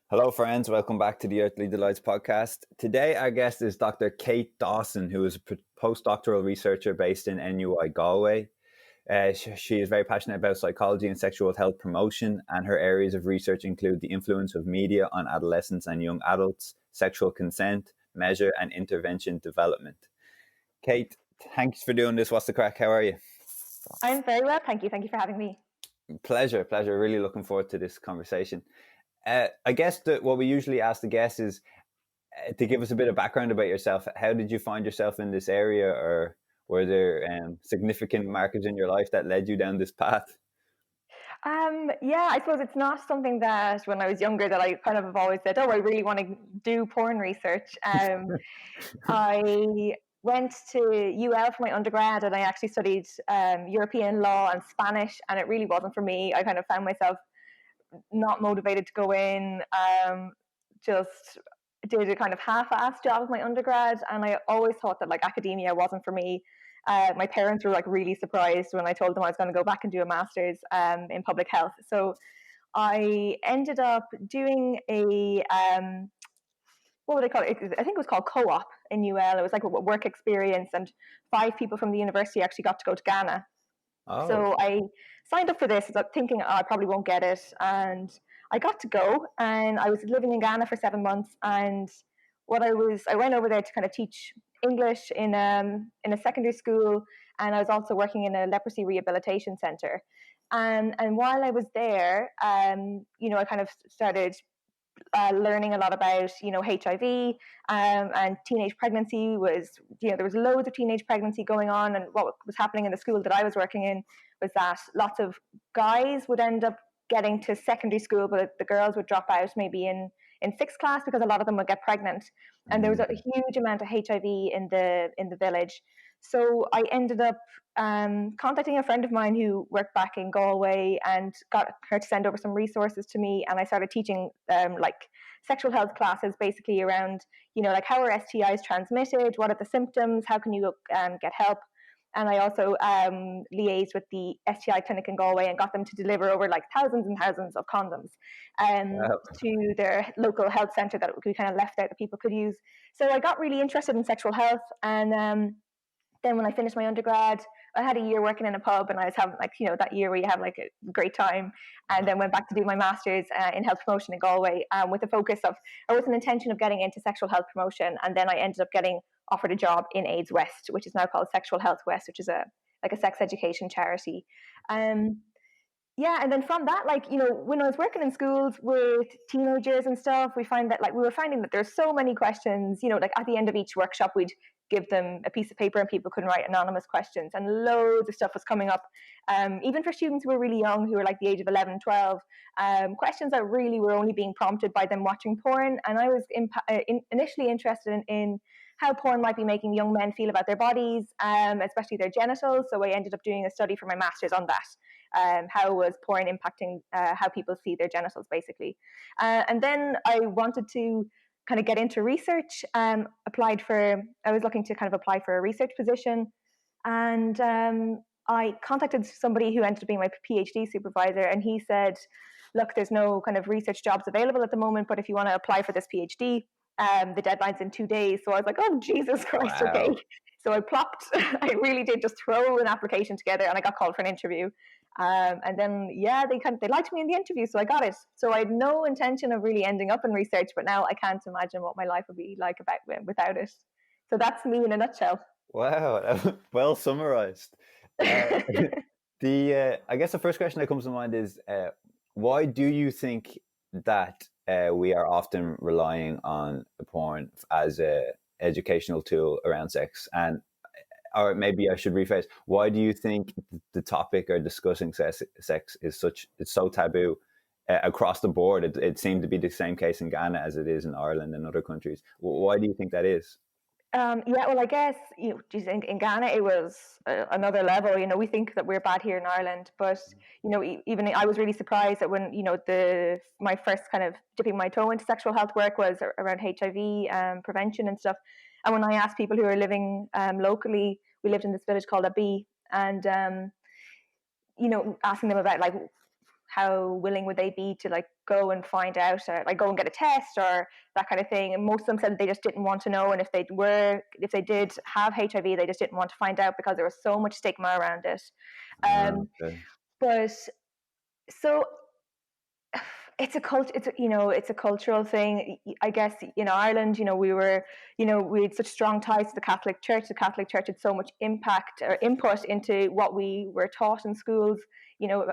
Hello, friends. Welcome back to the Earthly Delights podcast. Today, our guest is Dr. Kate Dawson, who is a postdoctoral researcher based in NUI Galway. She is very passionate about psychology and sexual health promotion, and her areas of research include the influence of media on adolescents and young adults, sexual consent, measure, and intervention development. Kate, thanks for doing this. What's the crack? How are you? I'm very well, thank you. Thank you for having me. Pleasure. Really looking forward to this conversation. I guess what we usually ask the guests is to give us a bit of background about yourself. How did you find yourself in this area, or were there significant markers in your life that led you down this path? Yeah, I suppose it's not something that when I was younger that I kind of have always said, oh, I really want to do porn research. I went to UL for my undergrad and I actually studied European law and Spanish, and it really wasn't for me. I kind of found myself not motivated to go in, just did a kind of half-assed job of my undergrad, and I always thought that like academia wasn't for me. My parents were like really surprised when I told them I was going to go back and do a master's in public health. So I ended up doing a what would I call it? I think it was called co-op in UL. It was like a work experience, and 5 people from the university actually got to go to Ghana. Oh, So I signed up for this thinking, I probably won't get it. And I got to go, and I was living in Ghana for 7 months. And I went over there to kind of teach English in a secondary school. And I was also working in a leprosy rehabilitation center. And while I was there, I kind of started learning a lot about HIV, and teenage pregnancy was there was loads of teenage pregnancy going on, and what was happening in the school that I was working in was that lots of guys would end up getting to secondary school, but the girls would drop out maybe in sixth class because a lot of them would get pregnant, and there was a huge amount of HIV in the village. So I ended up contacting a friend of mine who worked back in Galway and got her to send over some resources to me, and I started teaching like sexual health classes, basically around like how are STIs transmitted, what are the symptoms, how can you get help. And I also liaised with the STI clinic in Galway and got them to deliver over like thousands and thousands of condoms wow. to their local health centre that we kind of left out that people could use. So I got really interested in sexual health, and then when I finished my undergrad, I had a year working in a pub, and I was having that year where you have like a great time, and then went back to do my master's in health promotion in Galway, with the focus of, or with an intention of getting into sexual health promotion. And then I ended up getting offered a job in AIDS West, which is now called Sexual Health West, which is a sex education charity. Yeah, and then from that, when I was working in schools with teenagers and stuff, we were finding that there's so many questions. Like at the end of each workshop, we'd give them a piece of paper and people could write anonymous questions, and loads of stuff was coming up, even for students who were really young, who were like the age of 11, 12, questions that really were only being prompted by them watching porn. And I was initially interested in how porn might be making young men feel about their bodies, especially their genitals. So I ended up doing a study for my master's on that. How was porn impacting how people see their genitals, basically. And then I wanted to kind of get into research. I was looking to kind of apply for a research position, and I contacted somebody who ended up being my PhD supervisor, and he said, look, there's no kind of research jobs available at the moment, but if you want to apply for this PhD, the deadline's in 2 days. So I was like, oh, Jesus Christ, Wow. okay. So I I really did just throw an application together, and I got called for an interview. And then, they liked me in the interview, so I got it. So I had no intention of really ending up in research, but now I can't imagine what my life would be like without it. So that's me in a nutshell. Wow. Well summarized. I guess the first question that comes to mind is, why do you think that we are often relying on porn as a educational tool around sex? And or maybe I should rephrase, why do you think the topic or discussing sex is it's so taboo across the board? It seemed to be the same case in Ghana as it is in Ireland and other countries. Why do you think that is? Well, I guess in Ghana it was another level. We think that we're bad here in Ireland, but even I was really surprised that when my first kind of dipping my toe into sexual health work was around HIV prevention and stuff. And when I asked people who are living locally, we lived in this village called Abi, and asking them about like how willing would they be to like go and find out, or like go and get a test or that kind of thing. And most of them said that they just didn't want to know, and if they did have HIV, they just didn't want to find out because there was so much stigma around it. Okay. But so it's a cult it's a, it's a cultural thing. I guess in Ireland, we had such strong ties to the Catholic Church. The Catholic Church had so much impact or input into what we were taught in schools.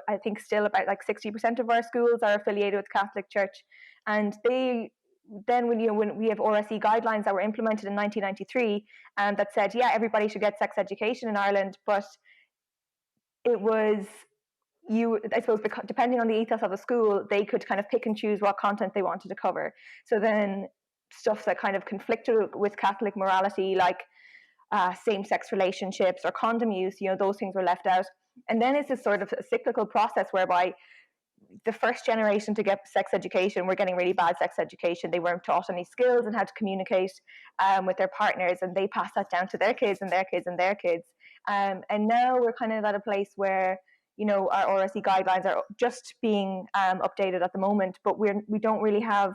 I think still about like 60% of our schools are affiliated with the Catholic Church. And they then when we have RSE guidelines that were implemented in 1993, and that said, yeah, everybody should get sex education in Ireland. But it was, I suppose, depending on the ethos of the school, they could kind of pick and choose what content they wanted to cover. So then stuff that kind of conflicted with Catholic morality, like same-sex relationships or condom use, those things were left out. And then it's this sort of a cyclical process whereby the first generation to get sex education were getting really bad sex education. They weren't taught any skills and how to communicate with their partners, and they passed that down to their kids and their kids and their kids. And now we're kind of at a place where our RSE guidelines are just being updated at the moment, but we don't really have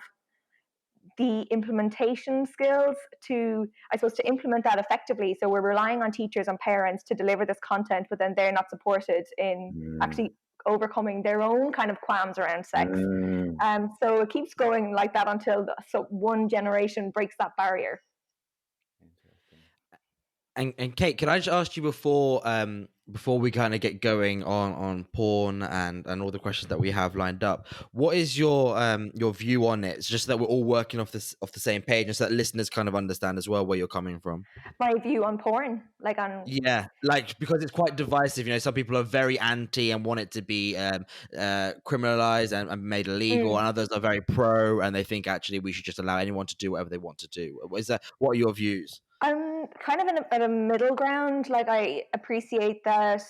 the implementation skills to, I suppose, to implement that effectively. So we're relying on teachers and parents to deliver this content, but then they're not supported in actually overcoming their own kind of qualms around sex. So it keeps going like that until one generation breaks that barrier. And Kate, can I just ask you before we kind of get going on porn and all the questions that we have lined up, what is your view on it? It's just that we're all working off the same page, and so that listeners kind of understand as well where you're coming from. My view on porn, because it's quite divisive. Some people are very anti and want it to be criminalized and made illegal, and others are very pro and they think actually we should just allow anyone to do whatever they want to do. What are your views? I'm kind of at a middle ground. Like, I appreciate that.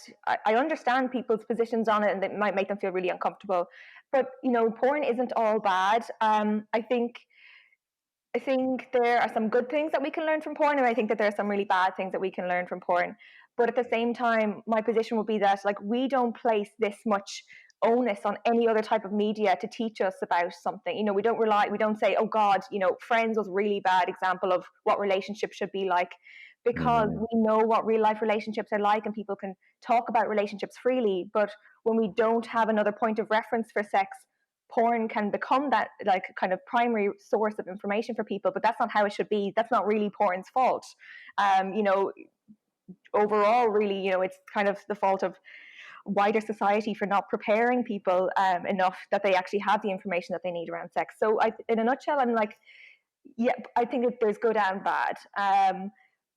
I understand people's positions on it, and it might make them feel really uncomfortable. But porn isn't all bad. I think there are some good things that we can learn from porn, and I think that there are some really bad things that we can learn from porn. But at the same time, my position would be that like we don't place this much onus on any other type of media to teach us about something. We don't say, oh God, Friends was a really bad example of what relationships should be like, because we know what real life relationships are like and people can talk about relationships freely. But when we don't have another point of reference for sex, porn can become that like kind of primary source of information for people. But that's not how it should be. That's not really porn's fault. Overall, really, it's kind of the fault of wider society for not preparing people enough that they actually have the information that they need around sex. So in a nutshell, I'm like, yeah, I think that there's good and bad.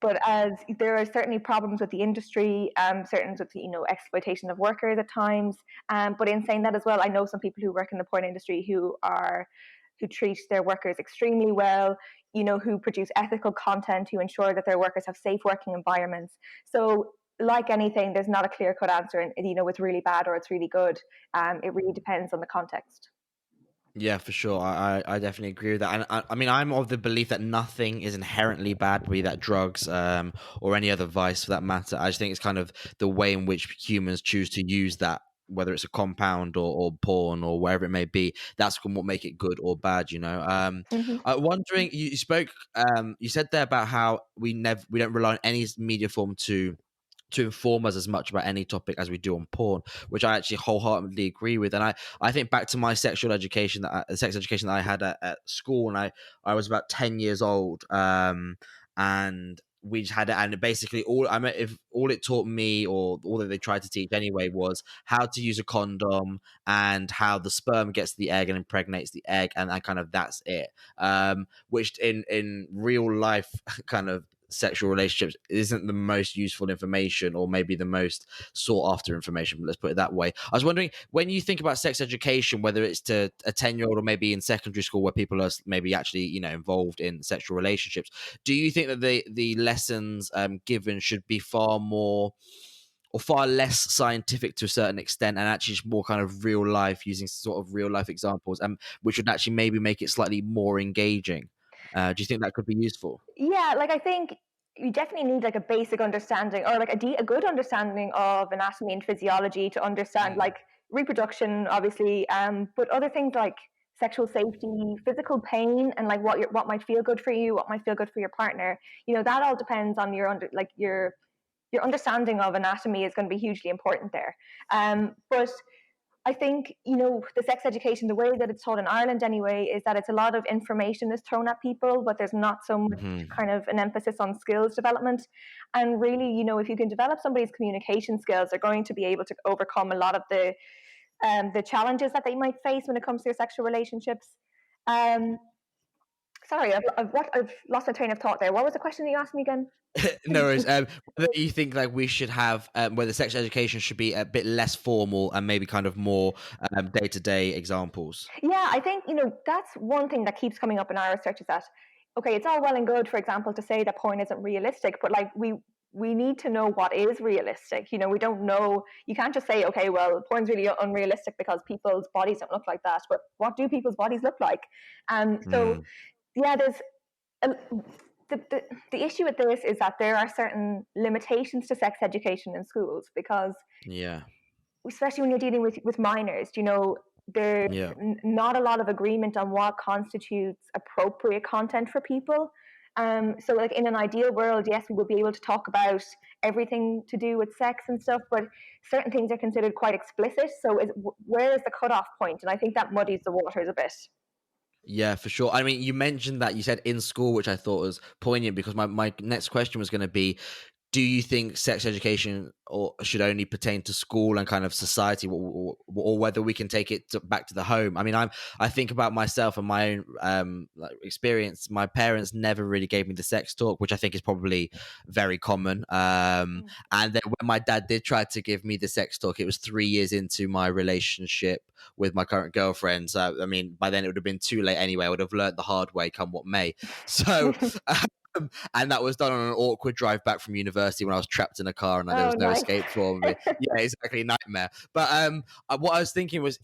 But as there are certainly problems with the industry, certain with exploitation of workers at times. But in saying that as well, I know some people who work in the porn industry who treat their workers extremely well, who produce ethical content, who ensure that their workers have safe working environments. So like anything, there's not a clear-cut answer, and it's really bad or it's really good. It really depends on the context. Yeah, for sure. I definitely agree with that. And I mean, I'm of the belief that nothing is inherently bad, be that drugs or any other vice for that matter. I just think it's kind of the way in which humans choose to use that, whether it's a compound or porn or wherever it may be. That's what make it good or bad, I'm wondering, you spoke, you said there about how we don't rely on any media form to inform us as much about any topic as we do on porn, which I actually wholeheartedly agree with. And I think back to my sex education that I had at school, and I was about 10 years old, and we just had it, and basically all it taught me, or all that they tried to teach anyway, was how to use a condom and how the sperm gets the egg and impregnates the egg, and kind of that's it. Which in real life kind of sexual relationships isn't the most useful information, or maybe the most sought after information, but let's put it that way. I was wondering, when you think about sex education, whether it's to a 10-year-old or maybe in secondary school where people are maybe actually involved in sexual relationships, do you think that the lessons given should be far more or far less scientific to a certain extent, and actually just more kind of real life, using sort of real life examples, which would actually maybe make it slightly more engaging? Do you think that could be useful? Yeah, like I think you definitely need like a basic understanding, or like a good understanding of anatomy and physiology to understand like reproduction, obviously, but other things like sexual safety, physical pain, and like what might feel good for you, what might feel good for your partner. That all depends on your understanding of anatomy is going to be hugely important there. But I think, the sex education, the way that it's taught in Ireland anyway, is that it's a lot of information is thrown at people, but there's not so much kind of an emphasis on skills development. And really, if you can develop somebody's communication skills, they're going to be able to overcome a lot of the challenges that they might face when it comes to their sexual relationships. Sorry, I've lost my train of thought there. What was the question that you asked me again? No worries. Whether you think like we should have whether sex education should be a bit less formal and maybe kind of more day-to-day examples. Yeah, I think that's one thing that keeps coming up in our research is that, okay, it's all well and good, for example, to say that porn isn't realistic, but like we need to know what is realistic. We don't know. You can't just say, okay, well, porn's really unrealistic because people's bodies don't look like that. But what do people's bodies look like? So yeah, there's the issue with this is that there are certain limitations to sex education in schools because, especially when you're dealing with minors, there's not a lot of agreement on what constitutes appropriate content for people. So like in an ideal world, yes, we will be able to talk about everything to do with sex and stuff, but certain things are considered quite explicit. So where is the cutoff point? And I think that muddies the waters a bit. Yeah, for sure. I mean, you mentioned that you said in school, which I thought was poignant because my next question was going to be, do you think sex education should only pertain to school and kind of society, or whether we can take it back to the home? I mean, I think about myself and my own experience. My parents never really gave me the sex talk, which I think is probably very common. And then when my dad did try to give me the sex talk, it was 3 years into my relationship with my current girlfriend. So, I mean, by then it would have been too late anyway. I would have learned the hard way, come what may. So, and that was done on an awkward drive back from university when I was trapped in a car and there was no escape for me. Yeah, exactly, nightmare. But what I was thinking was,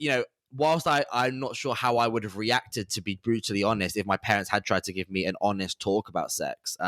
whilst I'm not sure how I would have reacted, to be brutally honest, if my parents had tried to give me an honest talk about sex.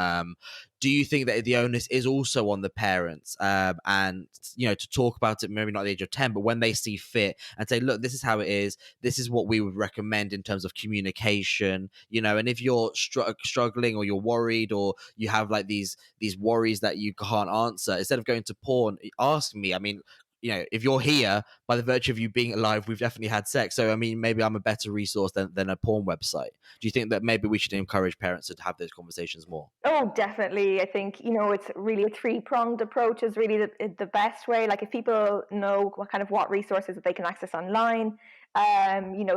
Do you think that the onus is also on the parents and, to talk about it, maybe not at the age of 10, but when they see fit and say, look, this is how it is. This is what we would recommend in terms of communication, and if you're struggling or you're worried or you have like these worries that you can't answer, instead of going to porn, ask me. I mean, if you're here, by the virtue of you being alive, we've definitely had sex. So, I mean, maybe I'm a better resource than a porn website. Do you think that maybe we should encourage parents to have those conversations more? Oh, definitely. I think, it's really a three-pronged approach is really the best way. Like if people know what resources that they can access online,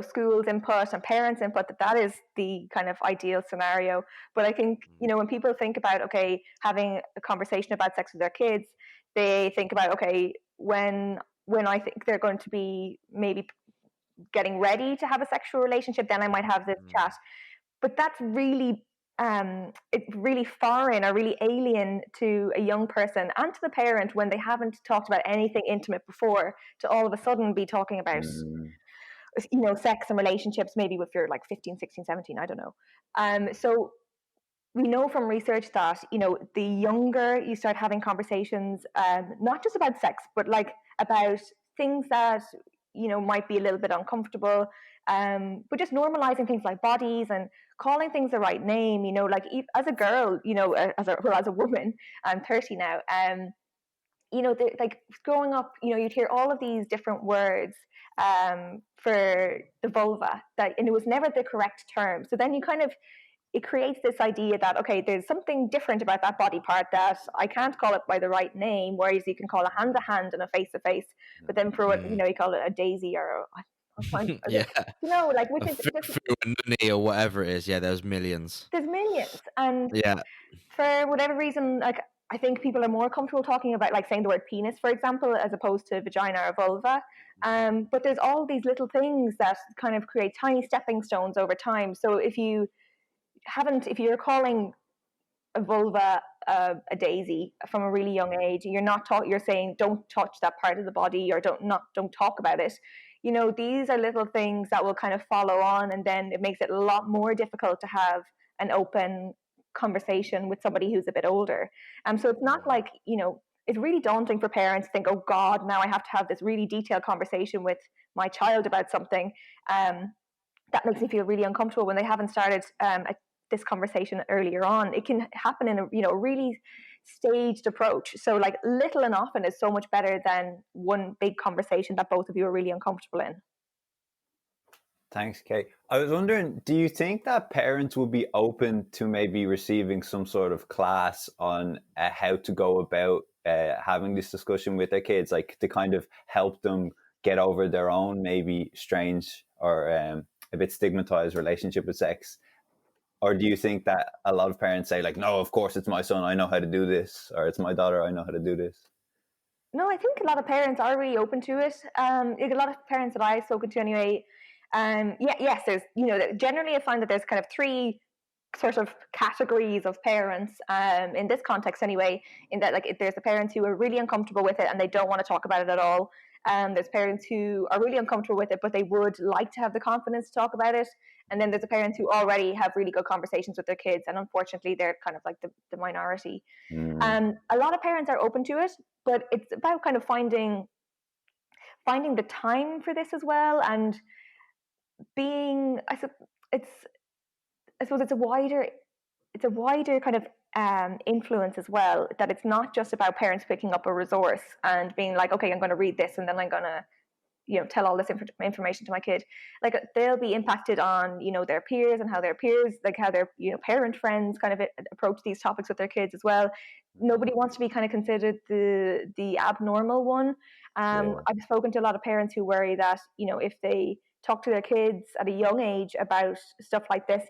schools input and parents input, that is the kind of ideal scenario. But I think, when people think about, okay, having a conversation about sex with their kids, they think about, okay, when I think they're going to be maybe getting ready to have a sexual relationship, then I might have this chat. But that's really it's really foreign or really alien to a young person and to the parent when they haven't talked about anything intimate before, to all of a sudden be talking about sex and relationships, maybe if you're like 15, 16, 17, I don't know. So we know from research that the younger you start having conversations, not just about sex, but like about things that might be a little bit uncomfortable, but just normalizing things like bodies and calling things the right name. Like as a girl, as a woman, I'm 30 now. Like growing up, you'd hear all of these different words for the vulva, and it was never the correct term. So then it creates this idea that, okay, there's something different about that body part that I can't call it by the right name, whereas you can call a hand and a face a face, but then for what, you call it a daisy or yeah, like which is or whatever it is. Yeah, there's millions. And for whatever reason, like I think people are more comfortable talking about like saying the word penis, for example, as opposed to vagina or vulva. But there's all these little things that kind of create tiny stepping stones over time. So if you're calling a vulva a daisy from a really young age, you're saying don't touch that part of the body or don't talk about it. These are little things that will kind of follow on, and then it makes it a lot more difficult to have an open conversation with somebody who's a bit older. So it's not like it's really daunting for parents to think, oh God, now I have to have this really detailed conversation with my child about something. That makes me feel really uncomfortable when they haven't started this conversation earlier on. It can happen in a really staged approach. So like little and often is so much better than one big conversation that both of you are really uncomfortable in. Thanks, Kate. I was wondering, do you think that parents would be open to maybe receiving some sort of class on how to go about having this discussion with their kids, like to kind of help them get over their own maybe strange or a bit stigmatized relationship with sex? Or do you think that a lot of parents say like, no, of course it's my son, I know how to do this, or it's my daughter, I know how to do this? No, I think a lot of parents are really open to it. Like a lot of parents that I've spoken to anyway, yes, there's, generally I find that there's kind of three sort of categories of parents in this context anyway, in that like there's the parents who are really uncomfortable with it and they don't want to talk about it at all. There's parents who are really uncomfortable with it, but they would like to have the confidence to talk about it. And then there's the parents who already have really good conversations with their kids, and unfortunately they're kind of like the minority. A lot of parents are open to it, but it's about kind of finding the time for this as well, and being, I suppose it's a wider kind of influence as well, that it's not just about parents picking up a resource and being like, okay, I'm going to read this and then I'm going to tell all this information to my kid. Like they'll be impacted on their peers and how their peers, like how their parent friends kind of approach these topics with their kids as well. Nobody wants to be kind of considered the abnormal one. I've spoken to a lot of parents who worry that if they talk to their kids at a young age about stuff like this,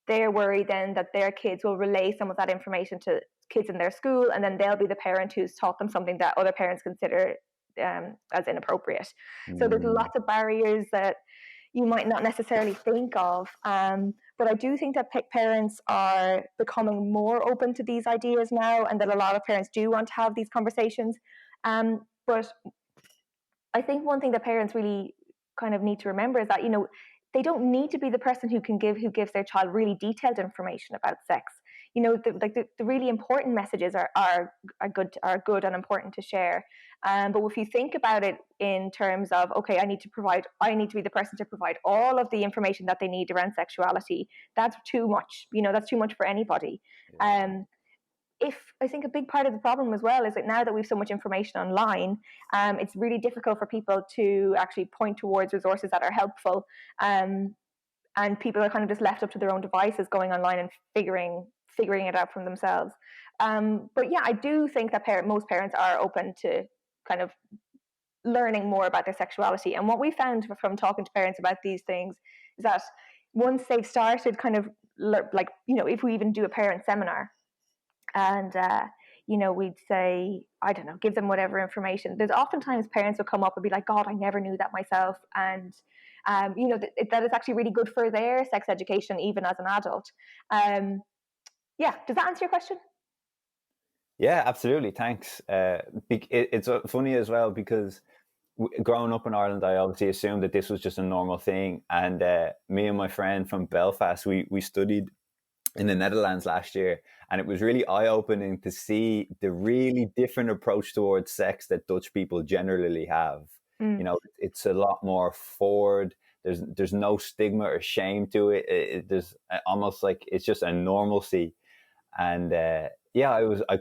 they're worried then that their kids will relay some of that information to kids in their school, and then they'll be the parent who's taught them something that other parents consider as inappropriate. So there's lots of barriers that you might not necessarily think of, but I do think that parents are becoming more open to these ideas now, and that a lot of parents do want to have these conversations. But I think one thing that parents really kind of need to remember is that they don't need to be the person who gives their child really detailed information about sex. The really important messages are good and important to share. But if you think about it in terms of, okay, I need to be the person to provide all of the information that they need around sexuality, that's too much. That's too much for anybody. I think a big part of the problem as well is that now that we have so much information online, it's really difficult for people to actually point towards resources that are helpful. And people are kind of just left up to their own devices, going online and figuring it out from themselves. But yeah, I do think that most parents are open to kind of learning more about their sexuality. And what we found from talking to parents about these things is that once they've started kind of if we even do a parent seminar, and we'd say, I don't know, give them whatever information. There's oftentimes parents will come up and be like, God, I never knew that myself. And that is actually really good for their sex education even as an adult. Does that answer your question? Yeah, absolutely, thanks. It's funny as well because growing up in Ireland, I obviously assumed that this was just a normal thing, and me and my friend from Belfast, we studied in the Netherlands last year, and it was really eye-opening to see the really different approach towards sex that Dutch people generally have. It's a lot more forward. There's no stigma or shame to it. There's almost like it's just a normalcy, and I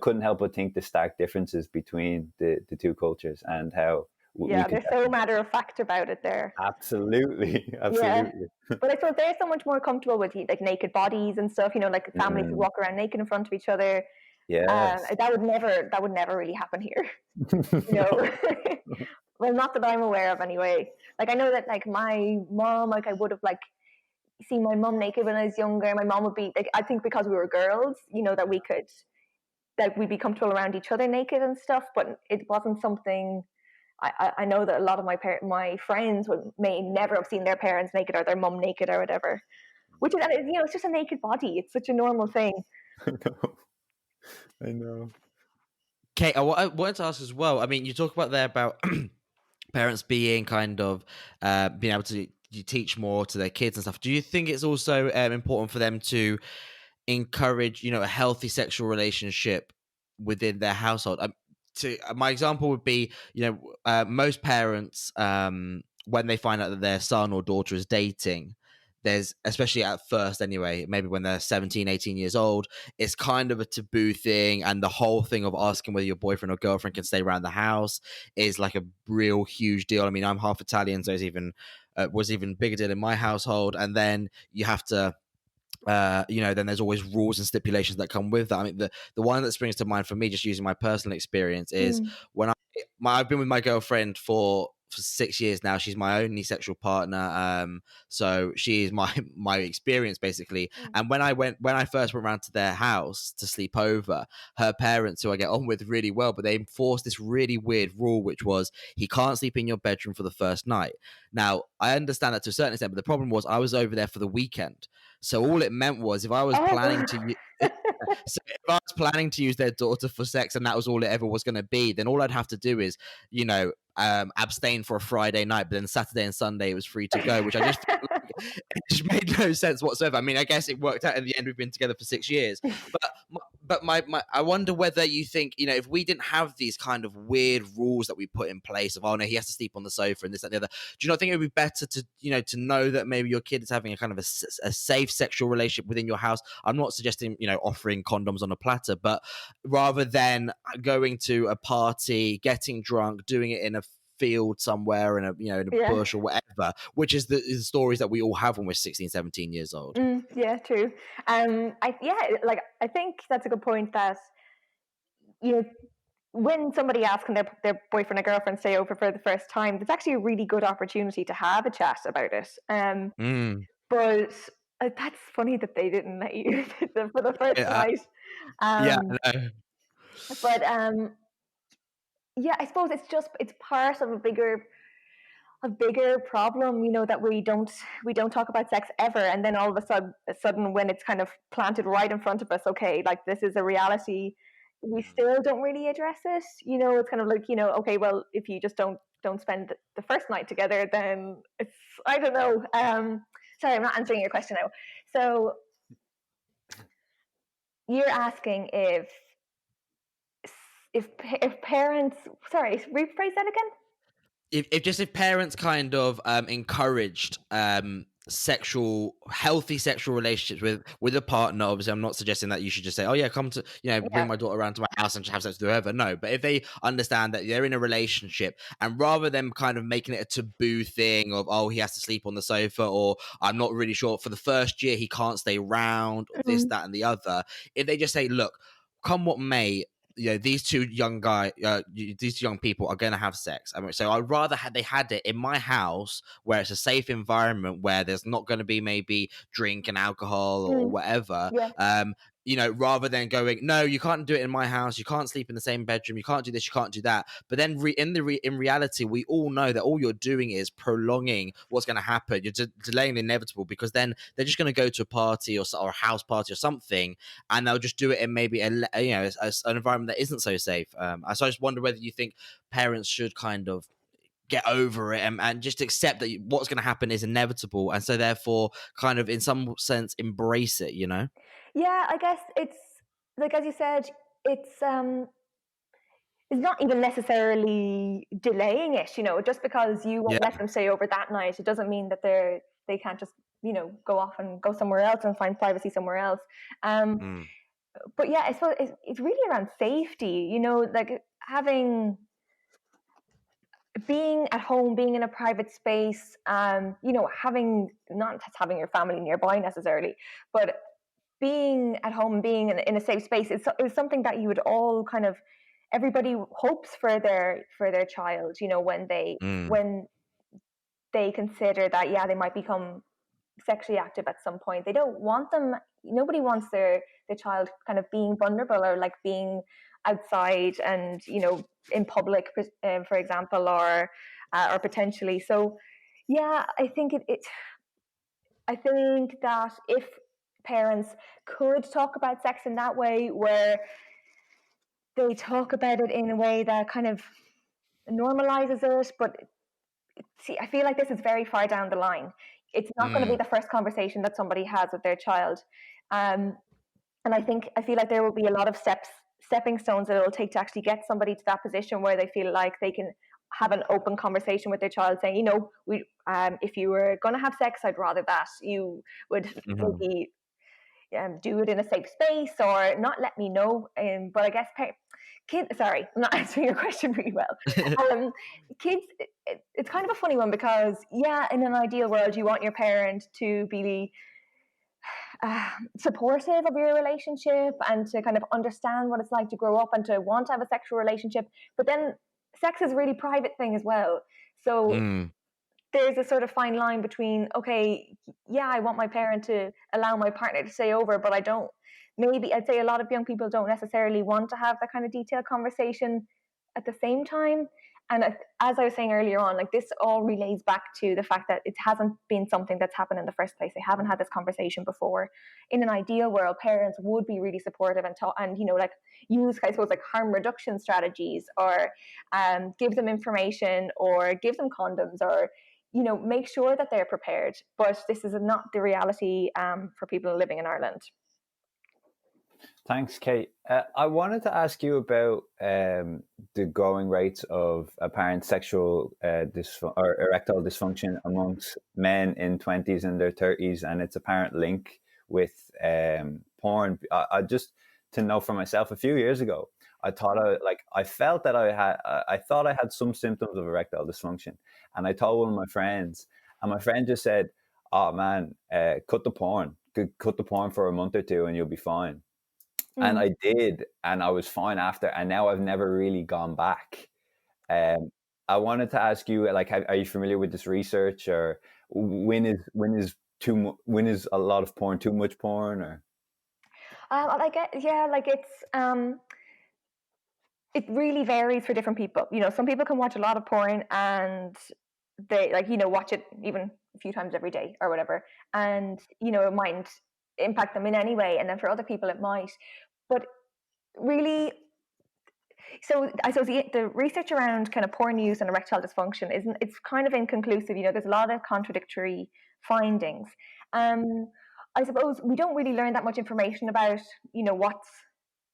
couldn't help but think the stark differences between the two cultures and how they're so matter of fact about it there. Absolutely. Yeah. But I suppose they're so much more comfortable with like naked bodies and stuff, like families who walk around naked in front of each other. Yes. That would never really happen here. Well, not that I'm aware of anyway. Like I know that like my mom, like I would have like seen my mom naked when I was younger. My mom would be like, I think because we were girls, that we'd be comfortable around each other naked and stuff, but it wasn't something. I know that a lot of my friends may never have seen their parents naked or their mum naked or whatever, which is, it's just a naked body. It's such a normal thing. I know. Kate, I wanted to ask as well. I mean, you talk about there about parents being kind of being able to teach more to their kids and stuff. Do you think it's also important for them to encourage, a healthy sexual relationship within their household? my example would be, most parents, when they find out that their son or daughter is dating, there's, especially at first anyway, maybe when they're 17, 18 years old, it's kind of a taboo thing. And the whole thing of asking whether your boyfriend or girlfriend can stay around the house is like a real huge deal. I mean, I'm half Italian, so it's even was even bigger deal in my household. And then you have to, then there's always rules and stipulations that come with that. I mean, the one that springs to mind for me, just using my personal experience, is when I've been with my girlfriend for 6 years now. She's my only sexual partner, so she is my experience basically. And when I first went around to their house to sleep over, her parents, who I get on with really well, but they enforced this really weird rule, which was he can't sleep in your bedroom for the first night. Now, I understand that to a certain extent, but the problem was I was over there for the weekend. So all it meant was if I was planning to so if I was planning to use their daughter for sex and that was all it ever was going to be, then all I'd have to do is, abstain for a Friday night, but then Saturday and Sunday it was free to go, which I just felt like it just made no sense whatsoever. I mean, I guess it worked out in the end. We've been together for 6 years, but my I wonder whether you think, if we didn't have these kind of weird rules that we put in place of, oh no, he has to sleep on the sofa and this, that, and the other, do you not think it would be better to, to know that maybe your kid is having a kind of a safe sexual relationship within your house? I'm not suggesting, offering condoms on a platter, but rather than going to a party, getting drunk, doing it in a field somewhere in a bush or whatever, which is the stories that we all have when we're 16, 17 years old. Yeah, true. I think that's a good point, that when somebody asks can their boyfriend or girlfriend stay over for the first time, there's actually a really good opportunity to have a chat about it. But that's funny that they didn't let you for the first night. But I suppose it's part of a bigger problem, that we don't talk about sex ever, and then all of a sudden when it's kind of planted right in front of us, okay, like this is a reality, we still don't really address it. It's kind of like, okay, well, if you just don't spend the first night together, then it's, I don't know. Sorry, I'm not answering your question now. So you're asking if parents, sorry, rephrase that again. If parents kind of encouraged healthy sexual relationships with a partner, obviously I'm not suggesting that you should just say, oh yeah, come to, bring my daughter around to my house and have sex with whoever. No, but if they understand that they're in a relationship, and rather than kind of making it a taboo thing of, oh, he has to sleep on the sofa, or I'm not really sure for the first year he can't stay around, or this, that, and the other, if they just say, look, come what may, these two young people are going to have sex. I mean, so I'd rather they had it in my house where it's a safe environment where there's not going to be maybe drink and alcohol or whatever. Rather than going, no, you can't do it in my house. You can't sleep in the same bedroom. You can't do this. You can't do that. But then in reality, we all know that all you're doing is prolonging what's going to happen. You're delaying the inevitable, because then they're just going to go to a party or a house party or something, and they'll just do it in maybe an environment that isn't so safe. So I just wonder whether you think parents should kind of get over it and just accept that what's going to happen is inevitable, and so therefore kind of in some sense embrace it. Yeah, I guess it's like, as you said, it's not even necessarily delaying it. Just because you won't let them stay over that night, it doesn't mean that they can't just go off and go somewhere else and find privacy somewhere else. But yeah, I suppose it's really around safety. Like being at home, being in a private space, having, not just having your family nearby necessarily, but being at home, being in a safe space, is something that you would all kind of, everybody hopes for their child, when they consider that, they might become sexually active at some point. They don't want them, nobody wants their child kind of being vulnerable, or like being outside and in public, for example, or potentially. So I think I think that if parents could talk about sex in that way, where they talk about it in a way that kind of normalizes it, but see, I feel like this is very far down the line. It's not going to be the first conversation that somebody has with their child. And I feel like there will be a lot of steps stepping stones that it'll take to actually get somebody to that position where they feel like they can have an open conversation with their child, saying, if you were going to have sex, I'd rather that you would maybe do it in a safe space, or not let me know. But I guess kids, sorry, I'm not answering your question really well. Kids, it's kind of a funny one, because in an ideal world, you want your parent to be supportive of your relationship and to kind of understand what it's like to grow up and to want to have a sexual relationship. But then sex is a really private thing as well. So there's a sort of fine line between, okay, I want my parent to allow my partner to stay over, but I don't. Maybe I'd say a lot of young people don't necessarily want to have that kind of detailed conversation at the same time. And as I was saying earlier on, like, this all relays back to the fact that it hasn't been something that's happened in the first place. They haven't had this conversation before. In an ideal world, parents would be really supportive and use, I suppose, like harm reduction strategies, or give them information, or give them condoms, or make sure that they're prepared. But this is not the reality for people living in Ireland. Thanks, Kate. I wanted to ask you about the growing rates of apparent sexual or erectile dysfunction amongst men in 20s and their 30s, and its apparent link with porn. I just, to know for myself, a few years ago, I thought I felt that I thought I had some symptoms of erectile dysfunction, and I told one of my friends, and my friend just said, "Oh man, cut the porn for a month or two, and you'll be fine." And I did, and I was fine after, and now I've never really gone back. I wanted to ask you, are you familiar with this research, or when is a lot of porn too much porn, or? It really varies for different people. Some people can watch a lot of porn and they watch it even a few times every day or whatever, and it might impact them in any way, and then for other people it might. But really, so I suppose the research around kind of porn use and erectile dysfunction it's kind of inconclusive. There's a lot of contradictory findings. I suppose we don't really learn that much information about what's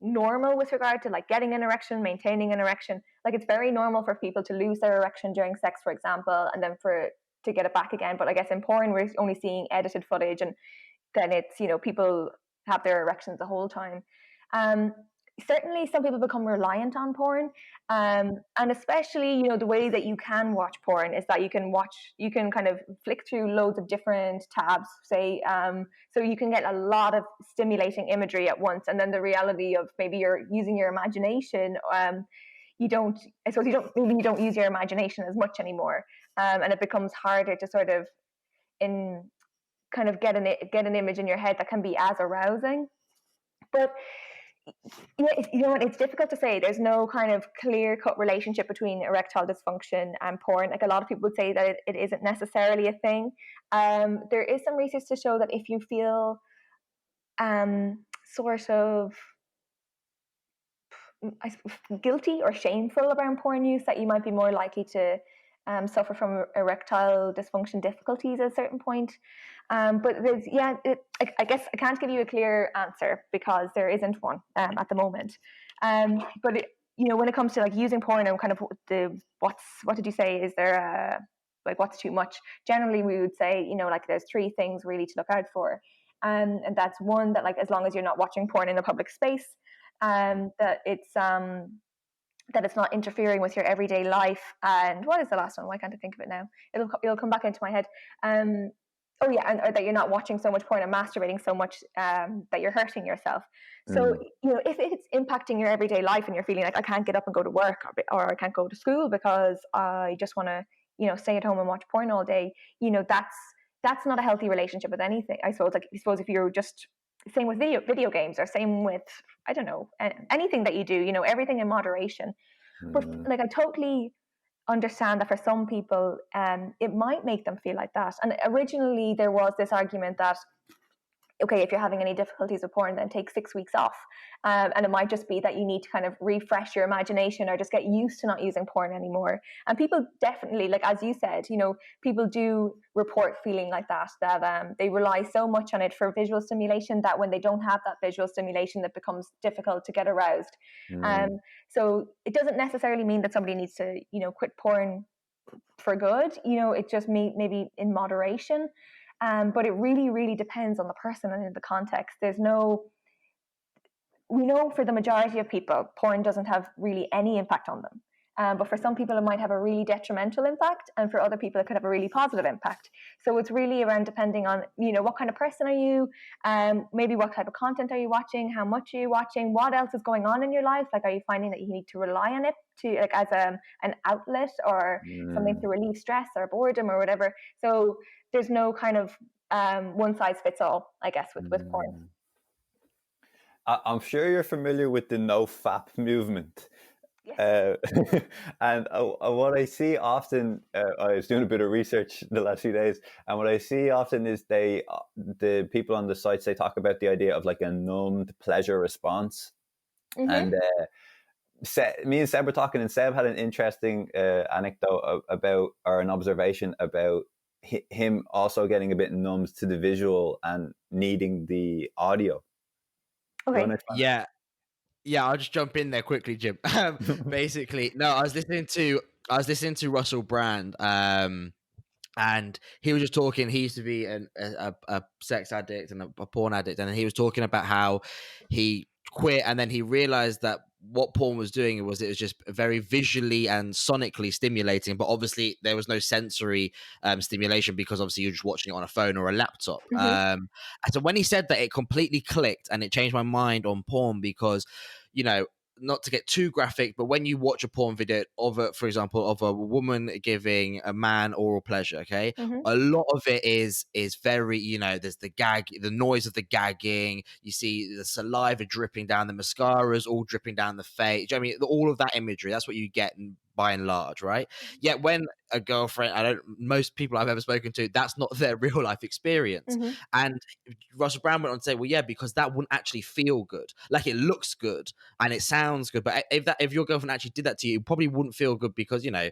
normal with regard to like getting an erection, maintaining an erection. Like, it's very normal for people to lose their erection during sex, for example, and then to get it back again. But I guess in porn we're only seeing edited footage, and then it's people have their erections the whole time. Certainly some people become reliant on porn, and especially the way that you can watch porn is that you can kind of flick through loads of different tabs, say, so you can get a lot of stimulating imagery at once, and then the reality of maybe you're using your imagination, you don't use your imagination as much anymore, and it becomes harder to sort of get an image in your head that can be as arousing. But it's difficult to say. There's no kind of clear-cut relationship between erectile dysfunction and porn. Like, a lot of people would say that it isn't necessarily a thing. There is some research to show that if you feel sort of guilty or shameful around porn use, that you might be more likely to suffer from erectile dysfunction difficulties at a certain point. But there's, I guess I can't give you a clear answer because there isn't one at the moment. But when it comes to like using porn and kind of what did you say? Is there what's too much? Generally, we would say there's three things really to look out for, and that's one, that like as long as you're not watching porn in a public space, that it's not interfering with your everyday life. And what is the last one? Why can't I think of it now? It'll come back into my head. And or that you're not watching so much porn and masturbating so much that you're hurting yourself. So if it's impacting your everyday life and you're feeling like, I can't get up and go to work, or I can't go to school because I just want to stay at home and watch porn all day, that's not a healthy relationship with anything. I suppose if you're just, same with video games, or same with, I don't know, anything that you do, everything in moderation. But like, I totally understand that for some people it might make them feel like that. And originally there was this argument that okay, if you're having any difficulties with porn, then take 6 weeks off. And it might just be that you need to kind of refresh your imagination or just get used to not using porn anymore. And people definitely, like as you said, you know, people do report feeling like that they rely so much on it for visual stimulation that when they don't have that visual stimulation, it becomes difficult to get aroused. So it doesn't necessarily mean that somebody needs to, you know, quit porn for good. You know, it just maybe in moderation. But it really, really depends on the person and in the context. We know for the majority of people, porn doesn't have really any impact on them. But for some people, it might have a really detrimental impact, and for other people, it could have a really positive impact. So it's really around depending on, you know, what kind of person are you, maybe what type of content are you watching, how much are you watching, what else is going on in your life? Like, are you finding that you need to rely on it to, like, as an outlet or something to relieve stress or boredom or whatever? So there's no kind of one size fits all, I guess, with porn. I'm sure you're familiar with the no fap movement. Yes. And what I see often, I was doing a bit of research the last few days, and what I see often is the people on the sites, they talk about the idea of like a numbed pleasure response. And me and Seb were talking, and Seb had an interesting anecdote about, or an observation about him also getting a bit numbed to the visual and needing the audio. Okay. Yeah. I'll just jump in there quickly, Jim. Basically, no, I was listening to Russell Brand, and he was just talking. He used to be a sex addict and a porn addict, and he was talking about how he quit, and then he realized that what porn was doing it was just very visually and sonically stimulating, but obviously there was no sensory stimulation, because obviously you're just watching it on a phone or a laptop. And so when he said that, it completely clicked, and it changed my mind on porn, because, you know, not to get too graphic, but when you watch a porn video for example, of a woman giving a man oral pleasure, okay, a lot of it is very, you know, there's the noise of the gagging, you see the saliva dripping down, the mascara's all dripping down the face. Do you know what I mean? All of that imagery, that's what you get by and large, right? Yet when a girlfriend, most people I've ever spoken to, that's not their real life experience. And Russell Brand went on to say, well, yeah, because that wouldn't actually feel good. Like, it looks good and it sounds good, but if your girlfriend actually did that to you, it probably wouldn't feel good, because, you know,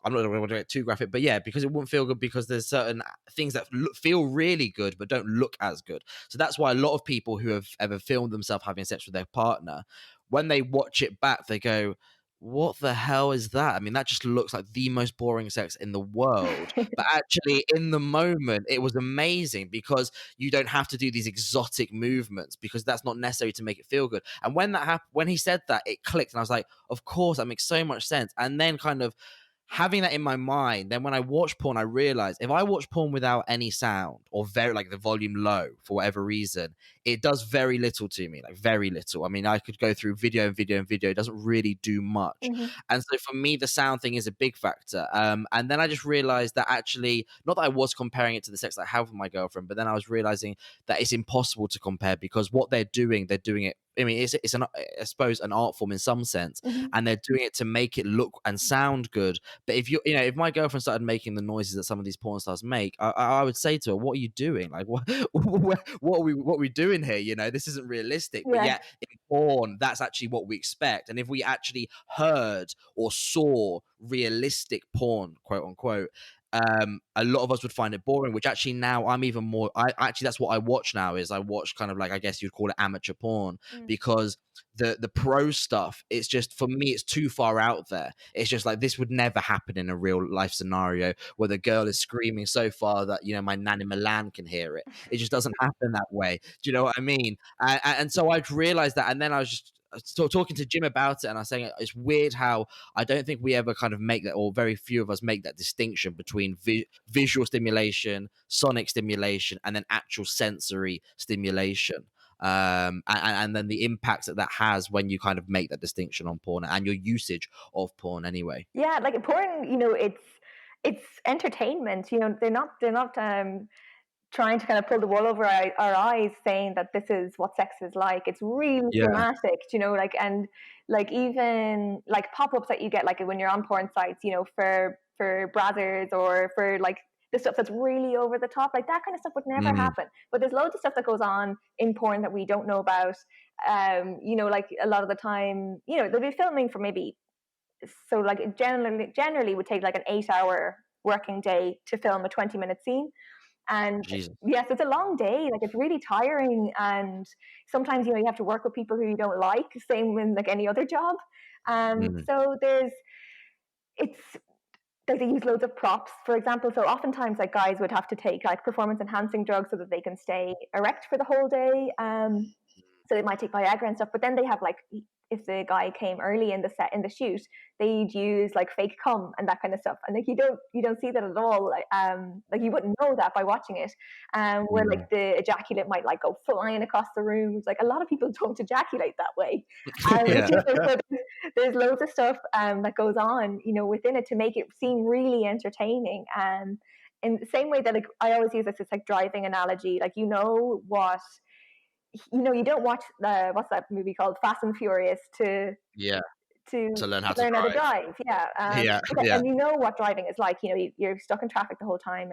I'm not going to get too graphic, but yeah, because it wouldn't feel good, because there's certain things that feel really good but don't look as good. So that's why a lot of people who have ever filmed themselves having sex with their partner, when they watch it back, they go, what the hell is that? I mean, that just looks like the most boring sex in the world. But actually, in the moment, it was amazing, because you don't have to do these exotic movements, because that's not necessary to make it feel good. And when that happened, when he said that, it clicked, and I was like, of course, that makes so much sense. And then kind of having that in my mind, then when I watch porn, I realize if I watch porn without any sound, or very, like, the volume low for whatever reason, it does very little to me, like very little. I mean, I could go through video and video and video. It doesn't really do much. And so for me, the sound thing is a big factor. And then I just realized that actually, not that I was comparing it to the sex I have with my girlfriend, but then I was realizing that it's impossible to compare, because what they're doing it. I mean, it's I suppose an art form in some sense, and they're doing it to make it look and sound good. But if if my girlfriend started making the noises that some of these porn stars make, I would say to her, "What are you doing? Like, what are we doing here? You know, this isn't realistic." But yet in porn, that's actually what we expect. And if we actually heard or saw realistic porn, quote unquote, a lot of us would find it boring, which actually now I'm even more, that's what I watch now, is I watch kind of, like, I guess you'd call it amateur porn, because the pro stuff, it's just, for me, it's too far out there. It's just like, this would never happen in a real life scenario where the girl is screaming so far that, you know, my nanny Milan can hear it. It just doesn't happen that way. Do you know what I mean? And so I've realized that, and then I was just talking to Jim about it, and I was saying it's weird how I don't think we ever kind of make that, or very few of us make that distinction between visual stimulation, sonic stimulation, and then actual sensory stimulation. And then the impacts that has when you kind of make that distinction on porn, and your usage of porn anyway. Yeah, like porn, you know, it's entertainment. You know, they're not trying to kind of pull the wool over our eyes, saying that this is what sex is like. It's really dramatic, you know, like, and like, even like pop-ups that you get, like when you're on porn sites, you know, for brazzers, or for like the stuff that's really over the top, like that kind of stuff would never happen. But there's loads of stuff that goes on in porn that we don't know about. Like a lot of the time, they'll be filming for maybe, so like it generally would take like an 8-hour working day to film a 20-minute scene. And Jesus. yes, it's a long day. Like it's really tiring, and sometimes you have to work with people who you don't like. Same with like any other job. So it's like they use loads of props, for example. So oftentimes, like guys would have to take like performance enhancing drugs so that they can stay erect for the whole day. So they might take Viagra and stuff, but then they have like, if the guy came early in the shoot, they'd use like fake cum and that kind of stuff, and like you don't see that at all. Like you wouldn't know that by watching it. Where like the ejaculate might like go flying across the room. It's like a lot of people don't ejaculate that way. So there's loads of stuff that goes on, within it to make it seem really entertaining. In the same way that like I always use this like driving analogy, like what. You don't watch what's that movie called, Fast and Furious, to learn how to learn how to drive. drive. And what driving is like. You're stuck in traffic the whole time,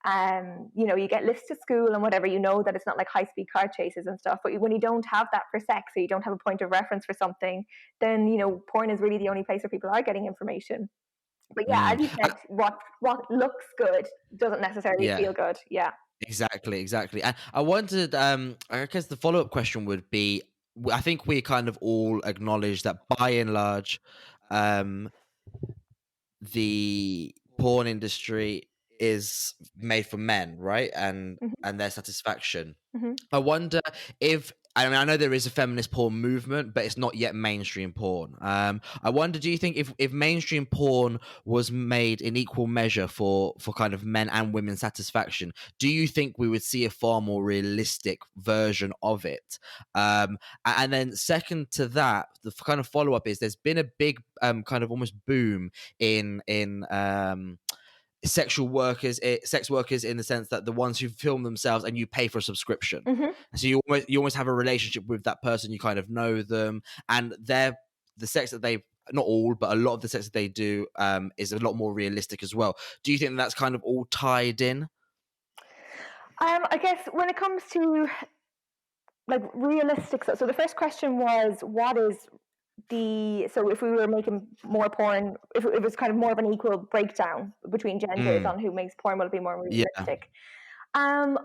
and you get lifts to school and whatever. That it's not like high speed car chases and stuff. But when you don't have that for sex, or you don't have a point of reference for something, then porn is really the only place where people are getting information. But yeah, as you said, what looks good doesn't necessarily feel good. Yeah. Exactly. And I wondered, I guess the follow-up question would be, I think we kind of all acknowledge that by and large, the porn industry is made for men, right? And their satisfaction. I wonder if, I know there is a feminist porn movement, but it's not yet mainstream porn. I wonder, do you think if mainstream porn was made in equal measure for kind of men and women's satisfaction, do you think we would see a far more realistic version of it? And then second to that, the kind of follow-up is there's been a big kind of almost boom in sex workers in the sense that the ones who film themselves and you pay for a subscription. So you almost have a relationship with that person, you kind of know them, and the sex that they, not all, but a lot of the sex that they do is a lot more realistic as well. Do you think that's kind of all tied in? I guess when it comes to like realistic, so the first question was, what is so if we were making more porn, if it was kind of more of an equal breakdown between genders on who makes porn, will it be more realistic? I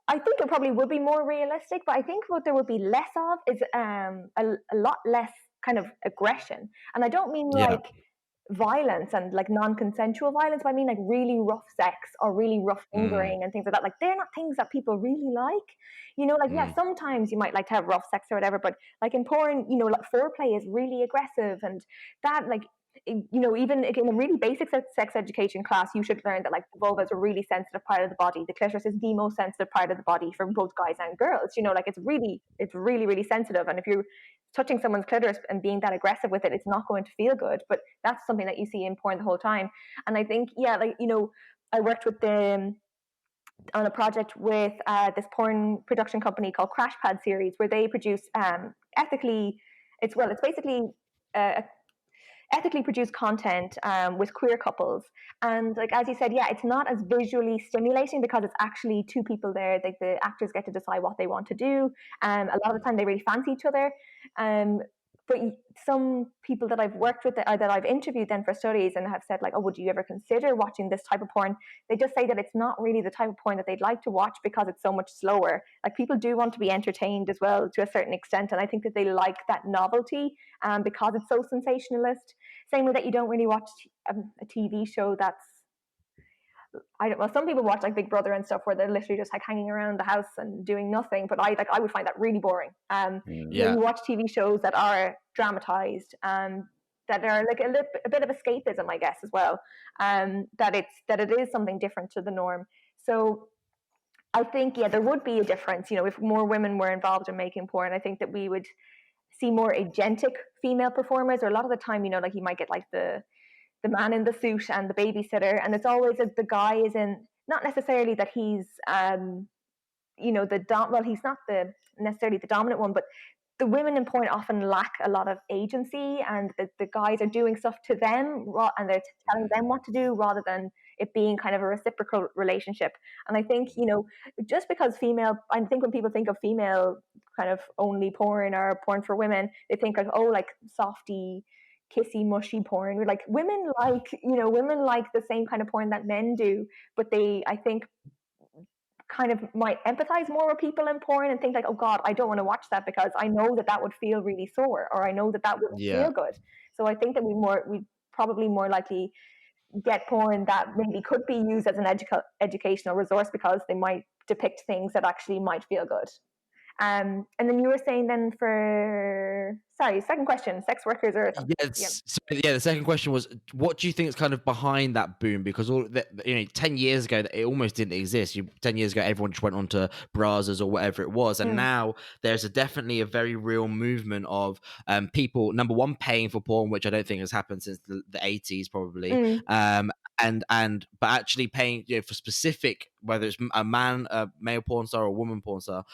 think it probably would be more realistic, but I think what there would be less of is a lot less kind of aggression. And I don't mean like violence and like non-consensual violence, but I mean like really rough sex or really rough fingering and things like that. Like they're not things that people really like. Yeah, sometimes you might like to have rough sex or whatever, but like in porn, like foreplay is really aggressive, and that like even in a really basic sex education class, you should learn that like the vulva is a really sensitive part of the body. The clitoris is the most sensitive part of the body for both guys and girls. Like it's really sensitive, and if you're touching someone's clitoris and being that aggressive with it, it's not going to feel good. But that's something that you see in porn the whole time. And I think, I worked with them on a project with this porn production company called Crash Pad Series, where they produce ethically produced content with queer couples. And like as you said, it's not as visually stimulating because it's actually two people there. Like the actors get to decide what they want to do. A lot of the time they really fancy each other. But some people that I've worked with or that I've interviewed then for studies and have said like, oh, would you ever consider watching this type of porn? They just say that it's not really the type of porn that they'd like to watch because it's so much slower. Like people do want to be entertained as well to a certain extent. And I think that they like that novelty because it's so sensationalist. Same way that you don't really watch a TV show that's, some people watch like Big Brother and stuff where they're literally just like hanging around the house and doing nothing. But I would find that really boring. You watch TV shows that are dramatized, that are like a bit of escapism, I guess, as well. That it is something different to the norm. So I think there would be a difference. If more women were involved in making porn, I think that we would see more agentic female performers. Or a lot of the time, like you might get like the man in the suit and the babysitter, and it's always the guy is in, not necessarily that he's he's not necessarily the dominant one, but the women in porn often lack a lot of agency, and the guys are doing stuff to them and they're telling them what to do rather than it being kind of a reciprocal relationship. And I think, just because I think when people think of female kind of only porn or porn for women, they think of, like softy, kissy, mushy porn. Like women like the same kind of porn that men do, but they, I think, kind of might empathize more with people in porn and think like, oh God, I don't want to watch that because I know that would feel really sore, or I know that wouldn't feel good. So I think that we probably more likely get porn that maybe could be used as an educational resource because they might depict things that actually might feel good. And then you were saying then second question, sex workers or the second question was, what do you think is kind of behind that boom? Because 10 years ago it almost didn't exist. 10 years ago everyone just went onto browsers or whatever it was, and now there's definitely a very real movement of people, number one, paying for porn, which I don't think has happened since the 80s probably, but actually paying for specific, whether it's a male porn star or a woman porn star,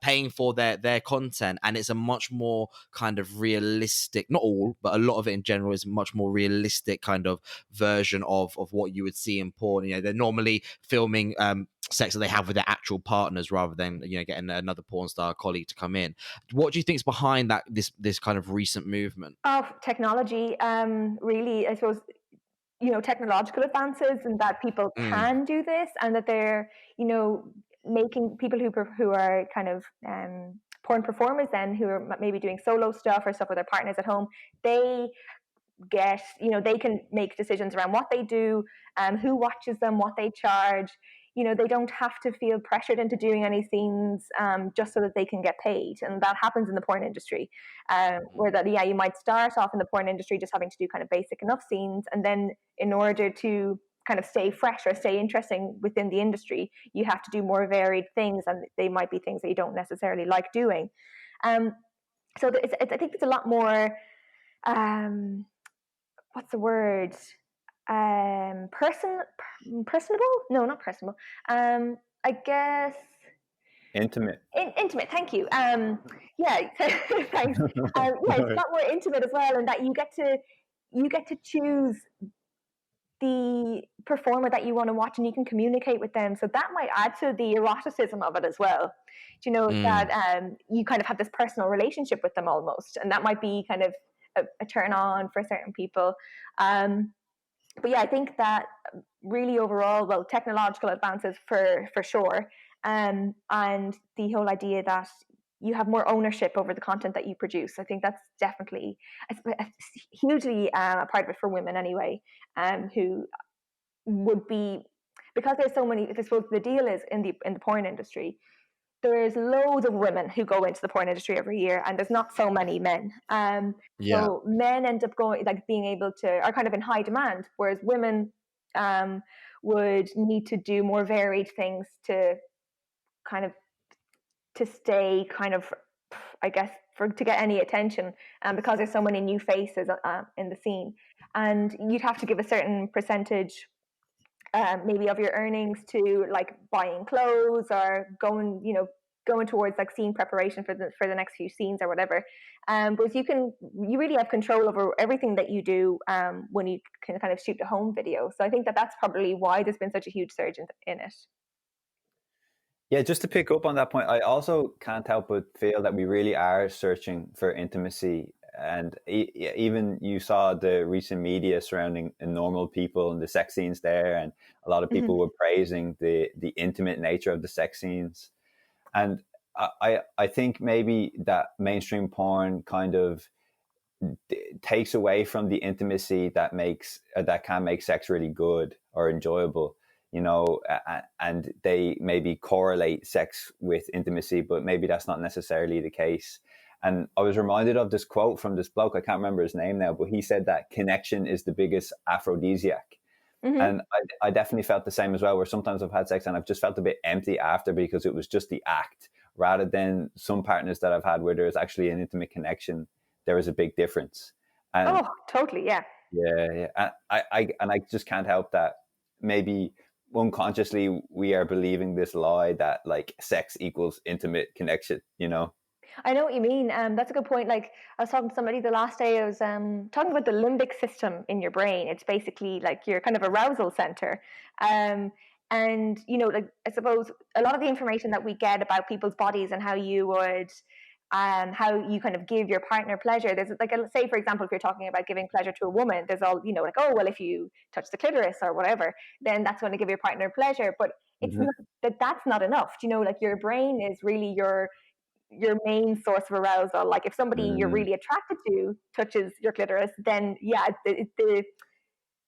paying for their content, and it's a much more kind of realistic, not all, but a lot of it in general is much more realistic kind of version of what you would see in porn. They're normally filming sex that they have with their actual partners rather than getting another porn star colleague to come in. What do you think is behind that this kind of recent movement? Technology, really, I suppose, technological advances, and that people can do this, and that they're making people who are kind of porn performers then, who are maybe doing solo stuff or stuff with their partners at home, they get, they can make decisions around what they do, who watches them, what they charge. They don't have to feel pressured into doing any scenes just so that they can get paid. And that happens in the porn industry, where you might start off in the porn industry just having to do kind of basic enough scenes, and then in order to kind of stay fresh or stay interesting within the industry, you have to do more varied things, and they might be things that you don't necessarily like doing. So I think it's a lot more, what's the word? Personable? No, not personable. I guess intimate. Intimate. Thank you. Thanks. It's a lot more intimate as well, and that you get to choose the performer that you want to watch, and you can communicate with them. So that might add to the eroticism of it as well. That you kind of have this personal relationship with them almost, and that might be kind of a turn on for certain people. But I think that really overall, well, technological advances for sure, and the whole idea that you have more ownership over the content that you produce. I think that's definitely hugely a part of it for women anyway, who would be, because there's so many. I suppose the deal is in the porn industry, there's loads of women who go into the porn industry every year, and there's not so many men. So men end up being able to, are kind of in high demand, whereas women would need to do more varied things to kind of to stay kind of, I guess, to get any attention, because there's so many new faces in the scene, and you'd have to give a certain percentage, maybe of your earnings, to like buying clothes or going towards like scene preparation for the next few scenes or whatever. But you really have control over everything that you do when you can kind of shoot a home video. So I think that's probably why there's been such a huge surge in it. Yeah, just to pick up on that point, I also can't help but feel that we really are searching for intimacy. And even you saw the recent media surrounding normal people and the sex scenes there, and a lot of people were praising the intimate nature of the sex scenes. And I think maybe that mainstream porn kind of takes away from the intimacy that can make sex really good or enjoyable, and they maybe correlate sex with intimacy, but maybe that's not necessarily the case. And I was reminded of this quote from this bloke, I can't remember his name now, but he said that connection is the biggest aphrodisiac. And I definitely felt the same as well, where sometimes I've had sex and I've just felt a bit empty after, because it was just the act, rather than some partners that I've had where there's actually an intimate connection. There is a big difference. And totally, yeah. Yeah. And I just can't help that maybe unconsciously we are believing this lie that like sex equals intimate connection, I know what you mean. That's a good point. Like I was talking to somebody the last day. I was talking about the limbic system in your brain. It's basically like your kind of arousal center. And like I suppose a lot of the information that we get about people's bodies and how you would, how you kind of give your partner pleasure. There's like, say for example, if you're talking about giving pleasure to a woman, there's all like, oh well, if you touch the clitoris or whatever, then that's going to give your partner pleasure. But it's Mm-hmm. not that's not enough. Like your brain is really your main source of arousal. Like if somebody you're really attracted to touches your clitoris, then yeah, the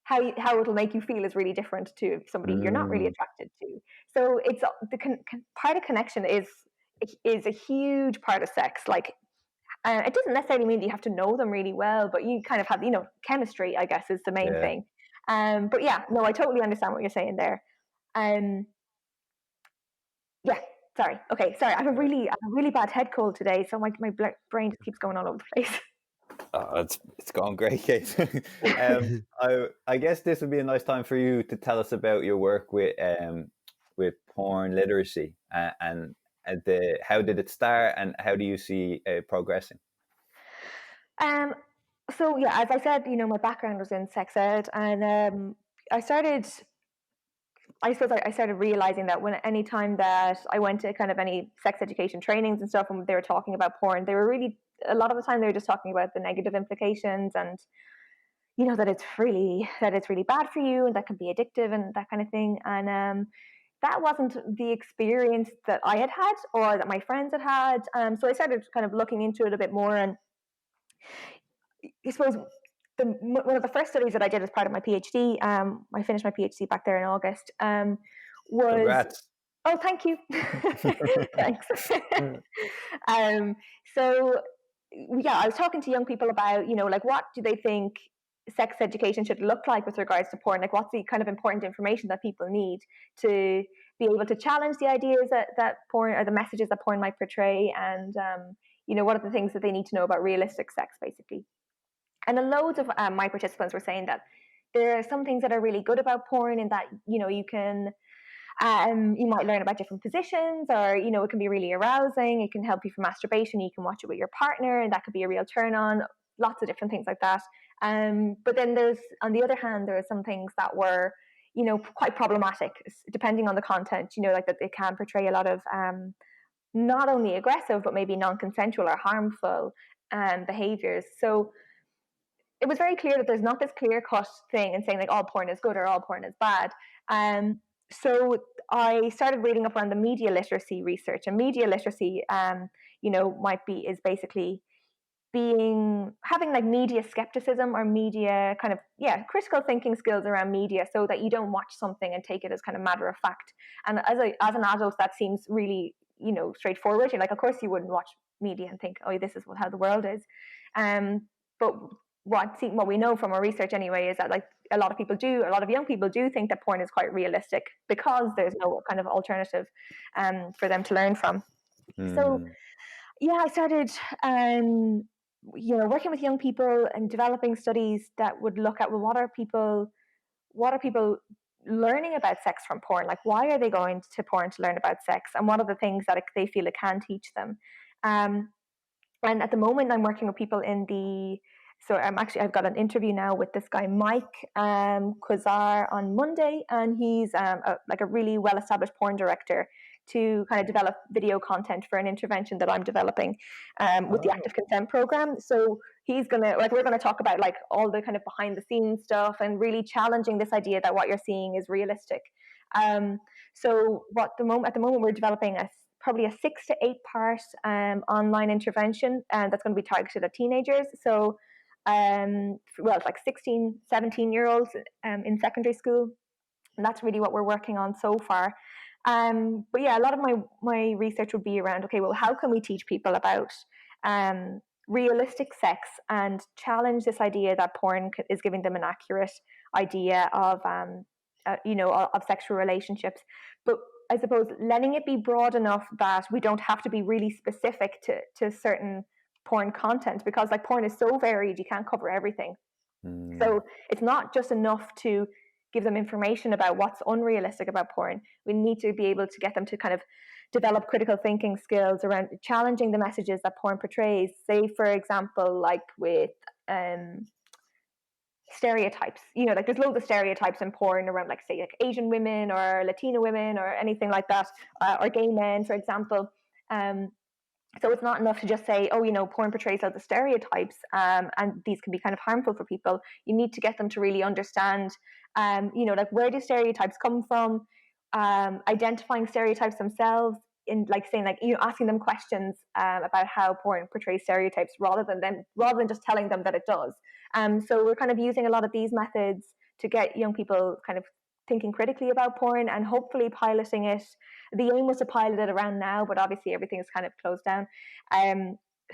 how it'll make you feel is really different to somebody you're not really attracted to. So it's the part of connection is a huge part of sex. Like it doesn't necessarily mean that you have to know them really well, but you kind of have chemistry, I guess, is the main Yeah. thing. But yeah, no, I totally understand what you're saying there. Yeah, sorry. Okay, sorry. I have a really bad head cold today, so my brain just keeps going all over the place. Oh, it's going great, Kate. I guess this would be a nice time for you to tell us about your work with porn literacy and how did it start and how do you see progressing? So yeah, as I said, my background was in sex ed, and I started. I suppose I started realizing that any time that I went to kind of any sex education trainings and stuff, and they were talking about porn, they were really a lot of the time they were just talking about the negative implications and that it's really bad for you and that can be addictive and that kind of thing. And that wasn't the experience that I had had or that my friends had had. So I started kind of looking into it a bit more, and I suppose one of the first studies that I did as part of my PhD, I finished my PhD back there in August, was. Congrats. Oh, thank you. Thanks. So, yeah, I was talking to young people about, like what do they think sex education should look like with regards to porn? Like, what's the kind of important information that people need to be able to challenge the ideas that porn or the messages that porn might portray, and what are the things that they need to know about realistic sex, basically. And then loads of my participants were saying that there are some things that are really good about porn, in that you can. You might learn about different positions, or it can be really arousing. It can help you for masturbation. You can watch it with your partner, and that could be a real turn on. Lots of different things like that. But then on the other hand, there are some things that were, quite problematic, depending on the content. Like that they can portray a lot of not only aggressive but maybe non-consensual or harmful behaviors. So it was very clear that there's not this clear-cut thing and saying like all porn is good or all porn is bad. So I started reading up around the media literacy research, and media literacy, is basically having like media skepticism or media kind of critical thinking skills around media, so that you don't watch something and take it as kind of matter of fact. And as an adult, that seems really straightforward. You're like, of course you wouldn't watch media and think, oh, this is how the world is. But what we know from our research anyway is that like a lot of young people do think that porn is quite realistic, because there's no kind of alternative for them to learn from. So yeah, I started working with young people and developing studies that would look at, well, what are people learning about sex from porn? Like, why are they going to porn to learn about sex, and what are the things that they feel it can teach them? And at the moment I'm working with people so I've got an interview now with this guy, Mike Quasar, on Monday, and he's a really well-established porn director, to kind of develop video content for an intervention that I'm developing with the Active Consent Program. So we're gonna talk about like all the kind of behind the scenes stuff, and really challenging this idea that what you're seeing is realistic. So at the moment we're developing probably a 6 to 8 part online intervention, and that's going to be targeted at teenagers. So it's like 16, 17-year-olds in secondary school, and that's really what we're working on so far. But yeah, a lot of my research would be around, okay, well, how can we teach people about realistic sex, and challenge this idea that porn is giving them an accurate idea of of sexual relationships, but I suppose letting it be broad enough that we don't have to be really specific to certain porn content, because like porn is so varied, you can't cover everything. So it's not just enough to give them information about what's unrealistic about porn. We need to be able to get them to kind of develop critical thinking skills around challenging the messages that porn portrays. Say, for example, like with stereotypes, like there's loads of stereotypes in porn around, like, say, like Asian women or Latina women or anything like that, or gay men, for example. So it's not enough to just say, oh, porn portrays loads of stereotypes, and these can be kind of harmful for people. You need to get them to really understand, like, where do stereotypes come from, identifying stereotypes themselves, in, like, saying, like, asking them questions about how porn portrays stereotypes, rather than just telling them that it does. So we're kind of using a lot of these methods to get young people kind of thinking critically about porn, and hopefully piloting it. The aim was to pilot it around now, but obviously everything is kind of closed down.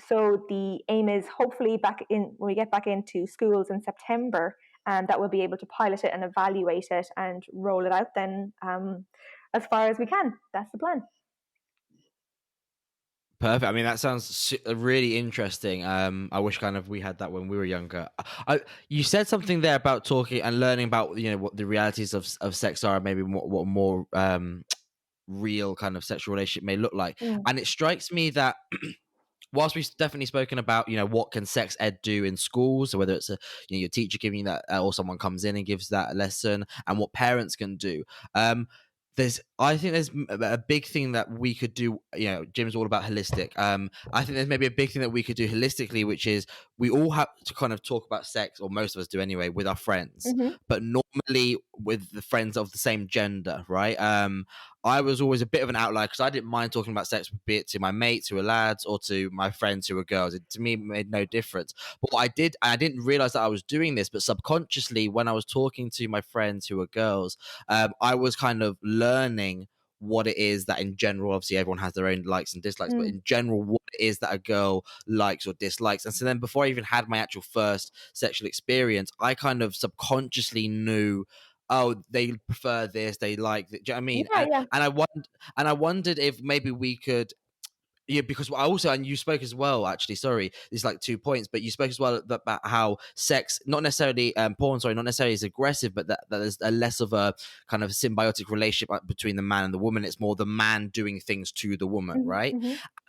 So the aim is hopefully when we get back into schools in September, that we'll be able to pilot it and evaluate it and roll it out then, as far as we can. That's the plan. Perfect. I mean, that sounds really interesting. I wish kind of we had that when we were younger. You said something there about talking and learning about what the realities of sex are, maybe what more real kind of sexual relationship may look like. And it strikes me that whilst we've definitely spoken about what can sex ed do in schools, so whether it's your teacher giving you that, or someone comes in and gives that lesson, and what parents can do. I think there's a big thing that we could do. Jim's all about holistic. I think there's maybe a big thing that we could do holistically, which is we all have to kind of talk about sex, or most of us do anyway, with our friends, but normally with the friends of the same gender, right? I was always a bit of an outlier because I didn't mind talking about sex, be it to my mates who are lads or to my friends who are girls. To me, it made no difference. But what I didn't realize that I was doing this, but subconsciously, when I was talking to my friends who were girls, I was kind of learning what it is that in general, obviously everyone has their own likes and dislikes, but in general, what it is that a girl likes or dislikes. And so then before I even had my actual first sexual experience, I kind of subconsciously knew, oh, they prefer this, they like that. Do you know what I mean? Yeah. And I wondered if maybe we could, because I also, and you spoke as well, actually, sorry, there's like 2 points, but you spoke as well about how sex, not necessarily, porn, sorry, not necessarily is aggressive, but that there's a less of a kind of symbiotic relationship between the man and the woman. It's more the man doing things to the woman, right?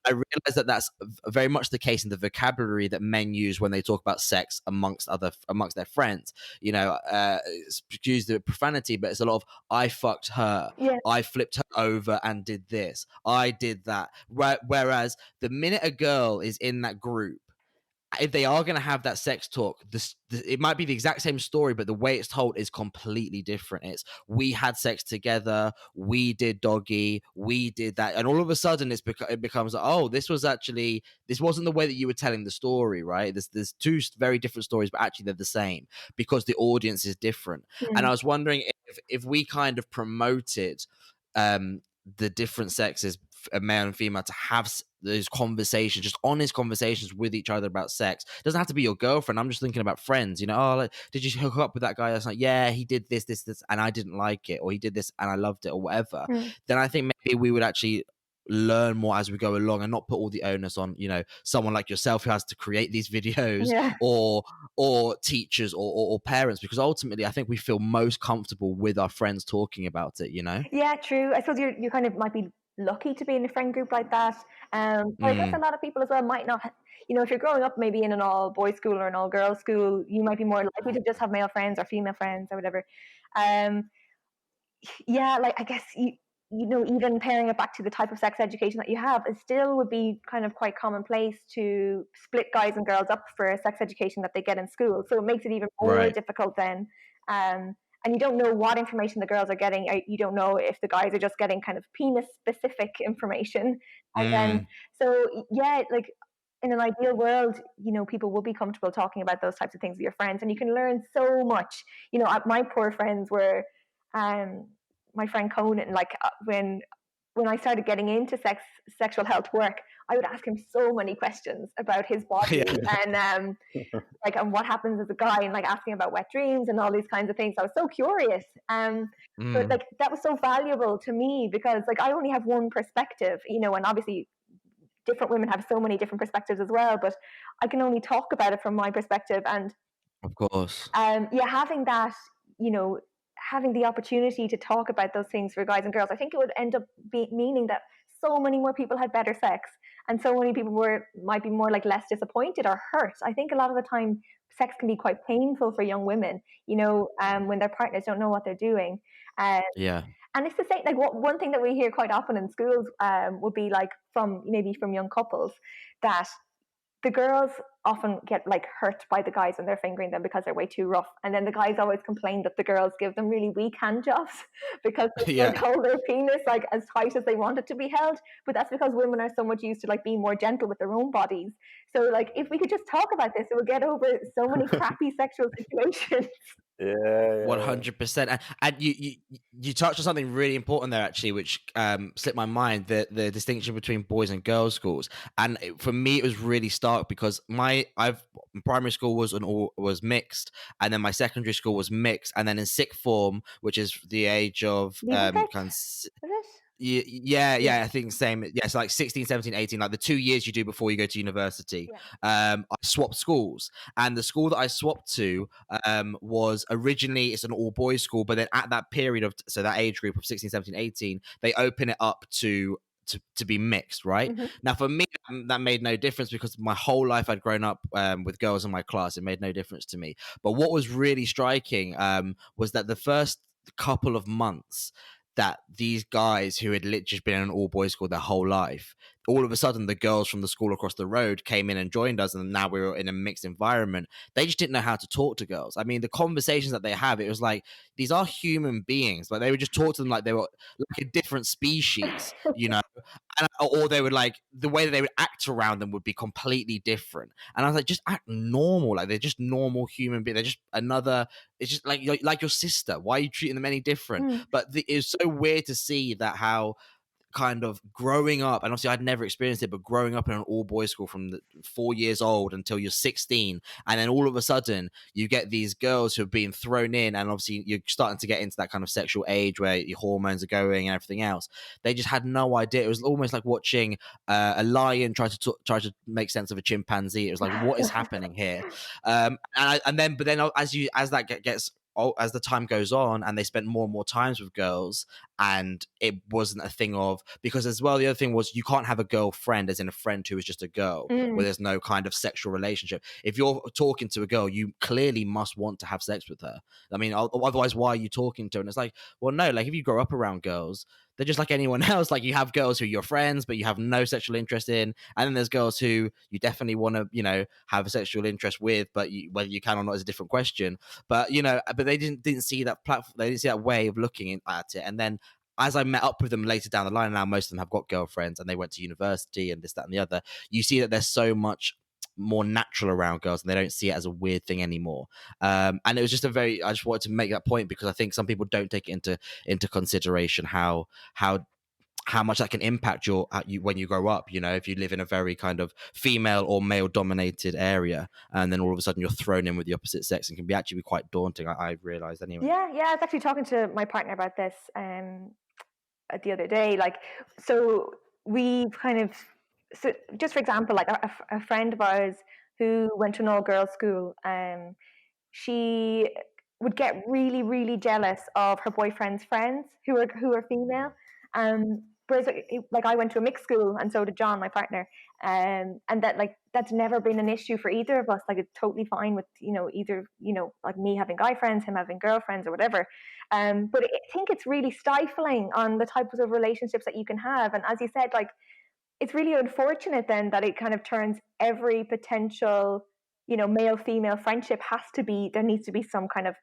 I realize that that's very much the case in the vocabulary that men use when they talk about sex amongst their friends. Excuse the profanity, but it's a lot of "I fucked her," "I flipped her over and did this," "I did that." Right. Whereas the minute a girl is in that group, if they are going to have that sex talk, it might be the exact same story, but the way it's told is completely different. It's, we had sex together, we did doggy, we did that, and all of a sudden it becomes, oh, this wasn't the way that you were telling the story, right? There's two very different stories, but actually they're the same because the audience is different. And I was wondering if we kind of promoted the different sexes, male and female, to have those conversations, just honest conversations with each other about sex. It doesn't have to be your girlfriend. I'm just thinking about friends. Like, did you hook up with that guy last night? Yeah, he did this, and I didn't like it, or he did this and I loved it, or whatever. Then I think maybe we would actually learn more as we go along, and not put all the onus on someone like yourself who has to create these videos, or teachers or parents, because ultimately I think we feel most comfortable with our friends talking about it. Yeah, true. I suppose you kind of might be lucky to be in a friend group like that. But I guess a lot of people as well might not, if you're growing up maybe in an all boys school or an all girls school, you might be more likely to just have male friends or female friends or whatever. Yeah, like, I guess even pairing it back to the type of sex education that you have, it still would be kind of quite commonplace to split guys and girls up for sex education that they get in school. So it makes it even more difficult then. And you don't know what information the girls are getting. You don't know if the guys are just getting kind of penis-specific information. And then, so yeah, like, in an ideal world, people will be comfortable talking about those types of things with your friends, and you can learn so much. My poor friends were, my friend Conan, like, when I started getting into sexual health work, I would ask him so many questions about his body and like, and what happens as a guy, and like asking about wet dreams and all these kinds of things. I was so curious. But like, that was so valuable to me because, like, I only have one perspective, and obviously different women have so many different perspectives as well, but I can only talk about it from my perspective. And of course, having that, having the opportunity to talk about those things for guys and girls, I think it would end up meaning that so many more people had better sex, and so many people might be more like less disappointed or hurt. I think a lot of the time sex can be quite painful for young women, when their partners don't know what they're doing. Um, Yeah. and it's the same, like one thing that we hear quite often in schools would be like from young couples, that the girls often get like hurt by the guys when they're fingering them because they're way too rough, and then the guys always complain that the girls give them really weak hand jobs because they Yeah. can't hold their penis like as tight as they want it to be held. But that's because women are so much used to like being more gentle with their own bodies. So like if we could just talk about this, it would get over so many crappy sexual situations. Yeah, 100%. And you touched on something really important there, actually, which slipped my mind, the distinction between boys and girls schools. And for me, it was really stark because primary school was mixed, and then my secondary school was mixed, and then in sixth form, which is the age of Leaving kind of, is it? yeah, I think same. Yeah, so like 16, 17, 18, like the 2 years you do before you go to university. Yeah. I swapped schools, and the school that I swapped to was originally, it's an all boys school, but then at that period of, so that age group of 16, 17, 18, they open it up to be mixed, right? Mm-hmm. Now, for me, that made no difference because my whole life I'd grown up with girls in my class. It made no difference to me. But what was really striking was that the first couple of months that these guys who had literally been in an all boys school their whole life, all of a sudden the girls from the school across the road came in and joined us, and now we were in a mixed environment. They just didn't know how to talk to girls. I mean, the conversations that they have, it was like, these are human beings, but they would just talk to them like they were like a different species, or they would, like, the way that they would act around them would be completely different. And I was like, just act normal, like they're just normal human beings. They're just another, it's just like your sister. Why are you treating them any different? Mm. But it was so weird to see that, how kind of growing up, and obviously I'd never experienced it, but growing up in an all boys school from 4 years old until you're 16, and then all of a sudden you get these girls who have been thrown in, and obviously you're starting to get into that kind of sexual age where your hormones are going and everything else. They just had no idea. It was almost like watching a lion try to make sense of a chimpanzee. It was like, what is happening here? But then as that gets, as the time goes on and they spent more and more times with girls, and it wasn't a thing of, because as well, the other thing was, you can't have a girlfriend as in a friend who is just a girl, where there's no kind of sexual relationship. If you're talking to a girl, you clearly must want to have sex with her. I mean, otherwise why are you talking to her? And it's like, well, no, like if you grow up around girls, they're just like anyone else. Like, you have girls who you're friends but you have no sexual interest in, and then there's girls who you definitely want to have a sexual interest with, but whether you can or not is a different question. But they didn't see that platform, they didn't see that way of looking at it. And then as I met up with them later down the line, and now most of them have got girlfriends and they went to university and this, that, and the other, you see that there's so much more natural around girls, and they don't see it as a weird thing anymore. And it was just I just wanted to make that point, because I think some people don't take it into consideration how much that can impact you when you grow up. If you live in a very kind of female or male dominated area, and then all of a sudden you're thrown in with the opposite sex, and can be quite daunting. I realized anyway. Yeah, I was actually talking to my partner about this the other day. Like, so we kind of, so just for example, like a friend of ours who went to an all girls school, she would get really, really jealous of her boyfriend's friends who are female. Whereas like I went to a mixed school, and so did John, my partner, and that's never been an issue for either of us. Like, it's totally fine with either like me having guy friends, him having girlfriends, or whatever. But I think it's really stifling on the types of relationships that you can have. And as you said, like, it's really unfortunate then that it kind of turns every potential male female friendship there needs to be some kind of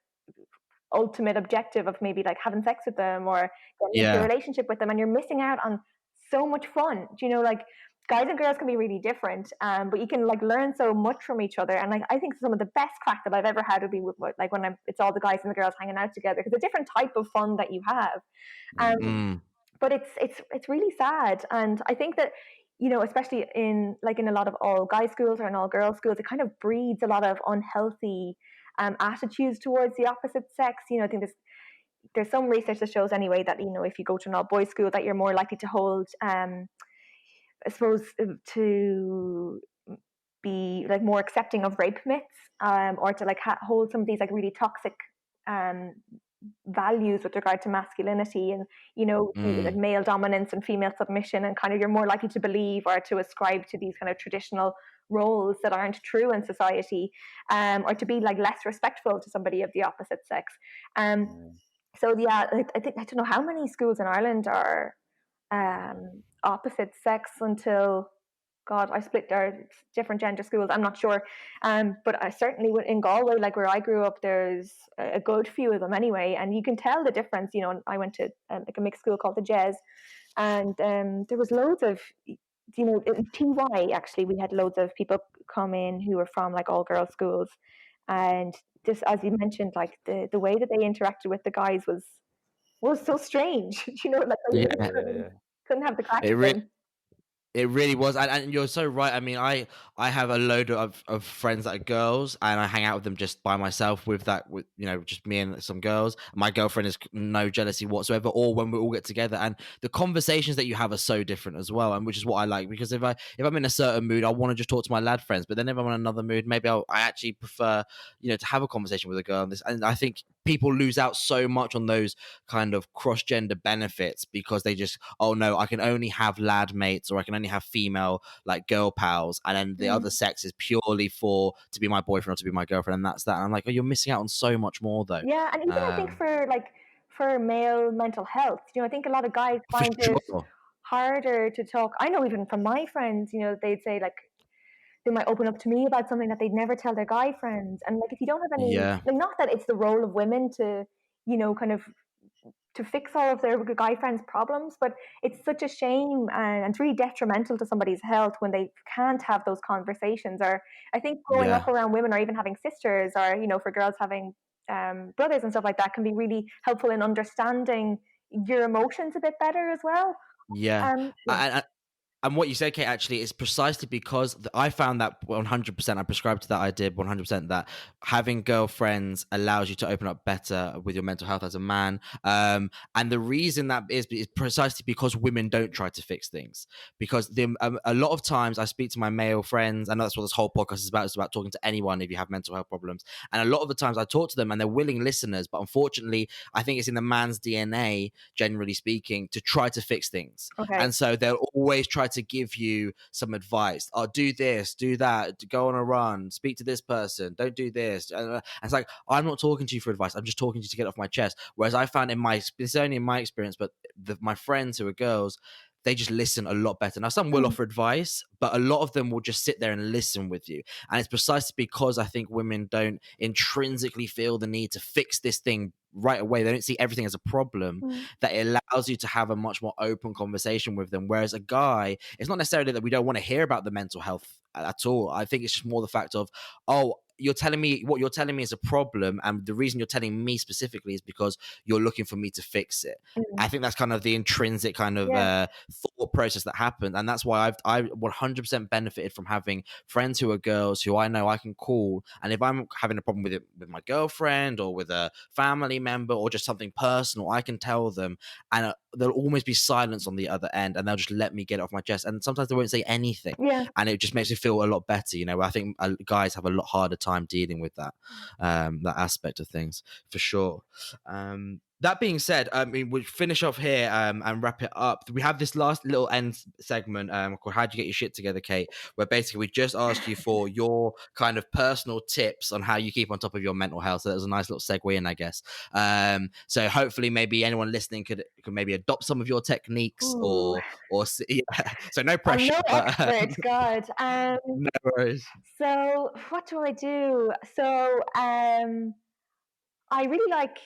ultimate objective of maybe like having sex with them or getting into a relationship with them, and you're missing out on so much fun. Like, guys and girls can be really different, but you can like learn so much from each other. And like, I think some of the best crack that I've ever had would be with, like, when it's all the guys and the girls hanging out together, because it's a different type of fun that you have. But it's really sad. And I think that especially in a lot of all guy schools or in all girls schools, it kind of breeds a lot of unhealthy attitudes towards the opposite sex. I think there's some research that shows anyway that if you go to an all boys school, that you're more likely to hold I suppose to be like more accepting of rape myths, or to like hold some of these like really toxic values with regard to masculinity and, you know, like male dominance and female submission, and kind of you're more likely to believe or to ascribe to these kind of traditional roles that aren't true in society, or to be like less respectful to somebody of the opposite sex. So yeah, I think I don't know how many schools in Ireland are opposite sex until, God, I split their different gender schools. I'm not sure, but I certainly in Galway, like where I grew up, there's a good few of them anyway, and you can tell the difference. You know, I went to like a mixed school called the Jez, and there was loads of, you know, in TY actually we had loads of people come in who were from like all girls schools, and just as you mentioned, like the way that they interacted with the guys was so strange. You know, like they Yeah, couldn't have the crack it with really them. It really was, and you're so right. I mean, I have a load of friends that are girls, and I hang out with them just by myself. With that, with just me and some girls. My girlfriend is no jealousy whatsoever. Or when we all get together, and the conversations that you have are so different as well, and which is what I like. Because if I'm in a certain mood, I want to just talk to my lad friends. But then if I'm in another mood, maybe I actually prefer to have a conversation with a girl. And I think people lose out so much on those kind of cross gender benefits because they just, oh no, I can only have lad mates, or I can only have female like girl pals, and then the other sex is purely for to be my boyfriend or to be my girlfriend, and that's that. And I'm like, oh, you're missing out on so much more though. Yeah, and even I think for male mental health, you know, I think a lot of guys For find it sure. harder to talk. I know even from my friends, you know, they'd say like they might open up to me about something that they'd never tell their guy friends. And like if you don't have any, Yeah. like, not that it's the role of women to, you know, kind of to fix all of their guy friends' problems, but it's such a shame, and it's really detrimental to somebody's health when they can't have those conversations. Or I think growing Yeah. up around women, or even having sisters, or you know, for girls having brothers and stuff like that, can be really helpful in understanding your emotions a bit better as well. Yeah. Yeah. And what you said, Kate, actually is precisely because I found that 100%. I prescribe to that idea 100%, that having girlfriends allows you to open up better with your mental health as a man. And the reason that is precisely because women don't try to fix things. Because a lot of times I speak to my male friends, and that's what this whole podcast is about. It's about talking to anyone if you have mental health problems. And a lot of the times I talk to them and they're willing listeners, but unfortunately, I think it's in the man's DNA, generally speaking, to try to fix things. Okay. And so they'll always try to give you some advice. Oh, do this, do that, go on a run, speak to this person, don't do this. And it's like, I'm not talking to you for advice. I'm just talking to you to get off my chest. Whereas I found it's only in my experience, but my friends who are girls, they just listen a lot better. Now, some will offer advice, but a lot of them will just sit there and listen with you. And it's precisely because I think women don't intrinsically feel the need to fix this thing right away. They don't see everything as a problem, that it allows you to have a much more open conversation with them. Whereas a guy, it's not necessarily that we don't want to hear about the mental health at all. I think it's just more the fact of, oh, what you're telling me is a problem, and the reason you're telling me specifically is because you're looking for me to fix it. I think that's kind of the intrinsic kind of thought process that happened, and that's why I 100% benefited from having friends who are girls who I know I can call, and if I'm having a problem with it with my girlfriend or with a family member or just something personal, I can tell them, and there'll almost be silence on the other end, and they'll just let me get it off my chest. And sometimes they won't say anything, and it just makes me feel a lot better. I think guys have a lot harder time dealing with that aspect of things, for sure. That being said, I mean, we'll finish off here and wrap it up. We have this last little end segment called "How'd you get your shit together, Kate?" where basically we just ask you for your kind of personal tips on how you keep on top of your mental health. So that was a nice little segue in, I guess. So hopefully, maybe anyone listening could maybe adopt some of your techniques, or yeah. So no pressure. I'm no expert, God. No worries. So what do I do? So I really like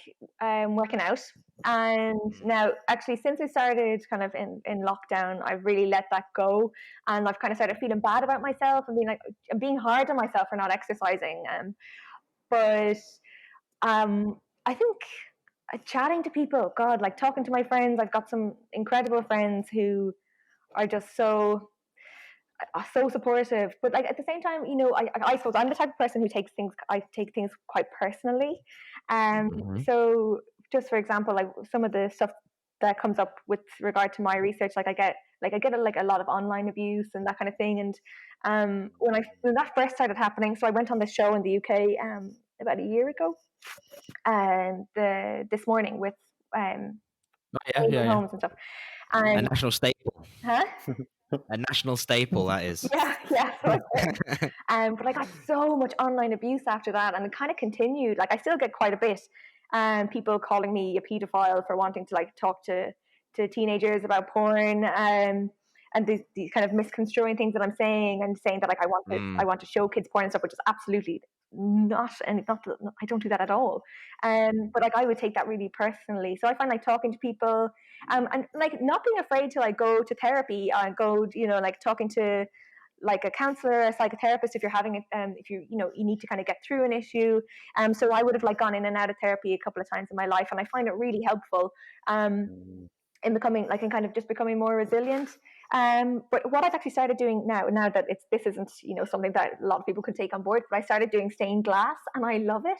working out. And now, actually, since I started kind of in lockdown, I've really let that go. And I've kind of started feeling bad about myself and being hard on myself for not exercising. But I think chatting to people, God, like talking to my friends, I've got some incredible friends who are just so supportive, but like at the same time, I suppose I'm the type of person who I take things quite personally. So just for example, like some of the stuff that comes up with regard to my research, like I get a lot of online abuse and that kind of thing. And when that first started happening, so I went on this show in the UK about a year ago, this morning with Yeah, Amy yeah, yeah. Holmes and stuff. A And national staple. huh? A national staple, that is. Yeah. So I quit. But I got so much online abuse after that, and it kind of continued. Like I still get quite a bit, people calling me a paedophile for wanting to like talk to teenagers about porn, and these kind of misconstruing things that I'm saying, and saying that like I want to show kids porn and stuff, which is absolutely not, and not I don't do that at all. But like I would take that really personally. So I find like talking to people, and like not being afraid to like go to therapy and go, like talking to like a counselor, a psychotherapist if you're having it, if you need to kind of get through an issue. So I would have like gone in and out of therapy a couple of times in my life, and I find it really helpful. In becoming like in kind of just becoming more resilient. But what I've actually started doing now that this isn't something that a lot of people can take on board, but I started doing stained glass, and I love it.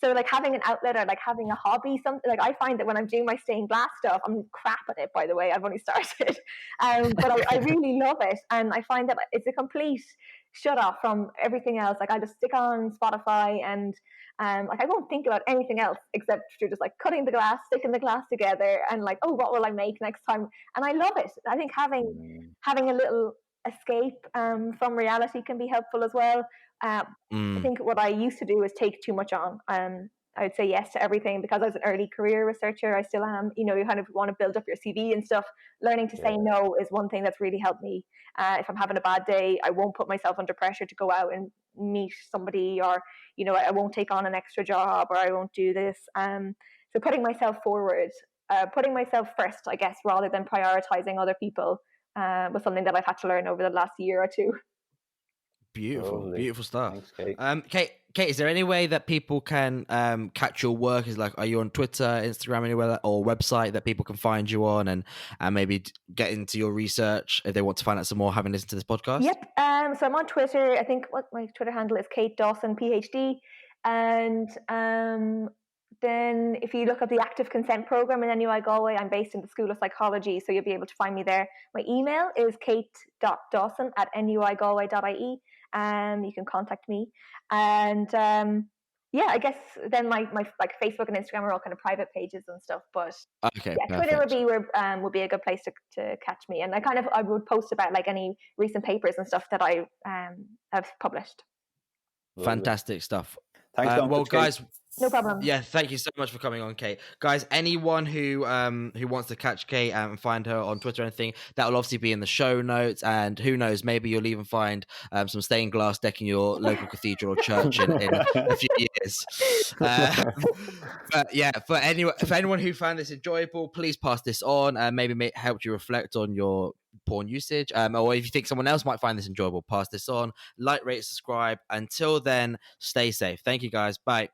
So like having an outlet or like having a hobby, something like I find that when I'm doing my stained glass stuff, I'm crap at it, by the way. I've only started, but I really love it, and I find that it's a complete shut off from everything else. Like I just stick on Spotify and like I won't think about anything else except for just like cutting the glass, sticking the glass together, and like, oh, what will I make next time? And I love it. I think having a little escape from reality can be helpful as well. I think what I used to do is take too much on. I would say yes to everything because I was an early career researcher. I still am. You kind of want to build up your CV and stuff. Learning to say no is one thing that's really helped me. If I'm having a bad day, I won't put myself under pressure to go out and meet somebody, or I won't take on an extra job, or I won't do this. So putting myself forward, putting myself first, I guess, rather than prioritizing other people, was something that I've had to learn over the last year or two. Beautiful stuff. Thanks, Kate. Kate, is there any way that people can catch your work? Is like, are you on Twitter, Instagram, anywhere, or website that people can find you on, and maybe get into your research if they want to find out some more, having listened to this podcast? Yep. So I'm on Twitter. I think what my Twitter handle is Kate Dawson PhD, and then if you look up the Active Consent Program in NUI Galway, I'm based in the School of Psychology, so you'll be able to find me there. My email is kate.dawson@nuigalway.ie. You can contact me, and yeah, I guess then my like Facebook and Instagram are all kind of private pages and stuff. But okay, yeah, Twitter would be a good place to catch me, and I would post about like any recent papers and stuff that I have published. Fantastic stuff. Thanks, well, guys. No problem. Yeah, thank you so much for coming on, Kate. Guys, anyone who wants to catch Kate and find her on Twitter or anything, that will obviously be in the show notes. And who knows, maybe you'll even find some stained glass decking your local cathedral or church in a few years. But yeah, for anyone who found this enjoyable, please pass this on and maybe help you reflect on your porn usage. Or if you think someone else might find this enjoyable, pass this on. Like, rate, subscribe. Until then, stay safe. Thank you, guys. Bye.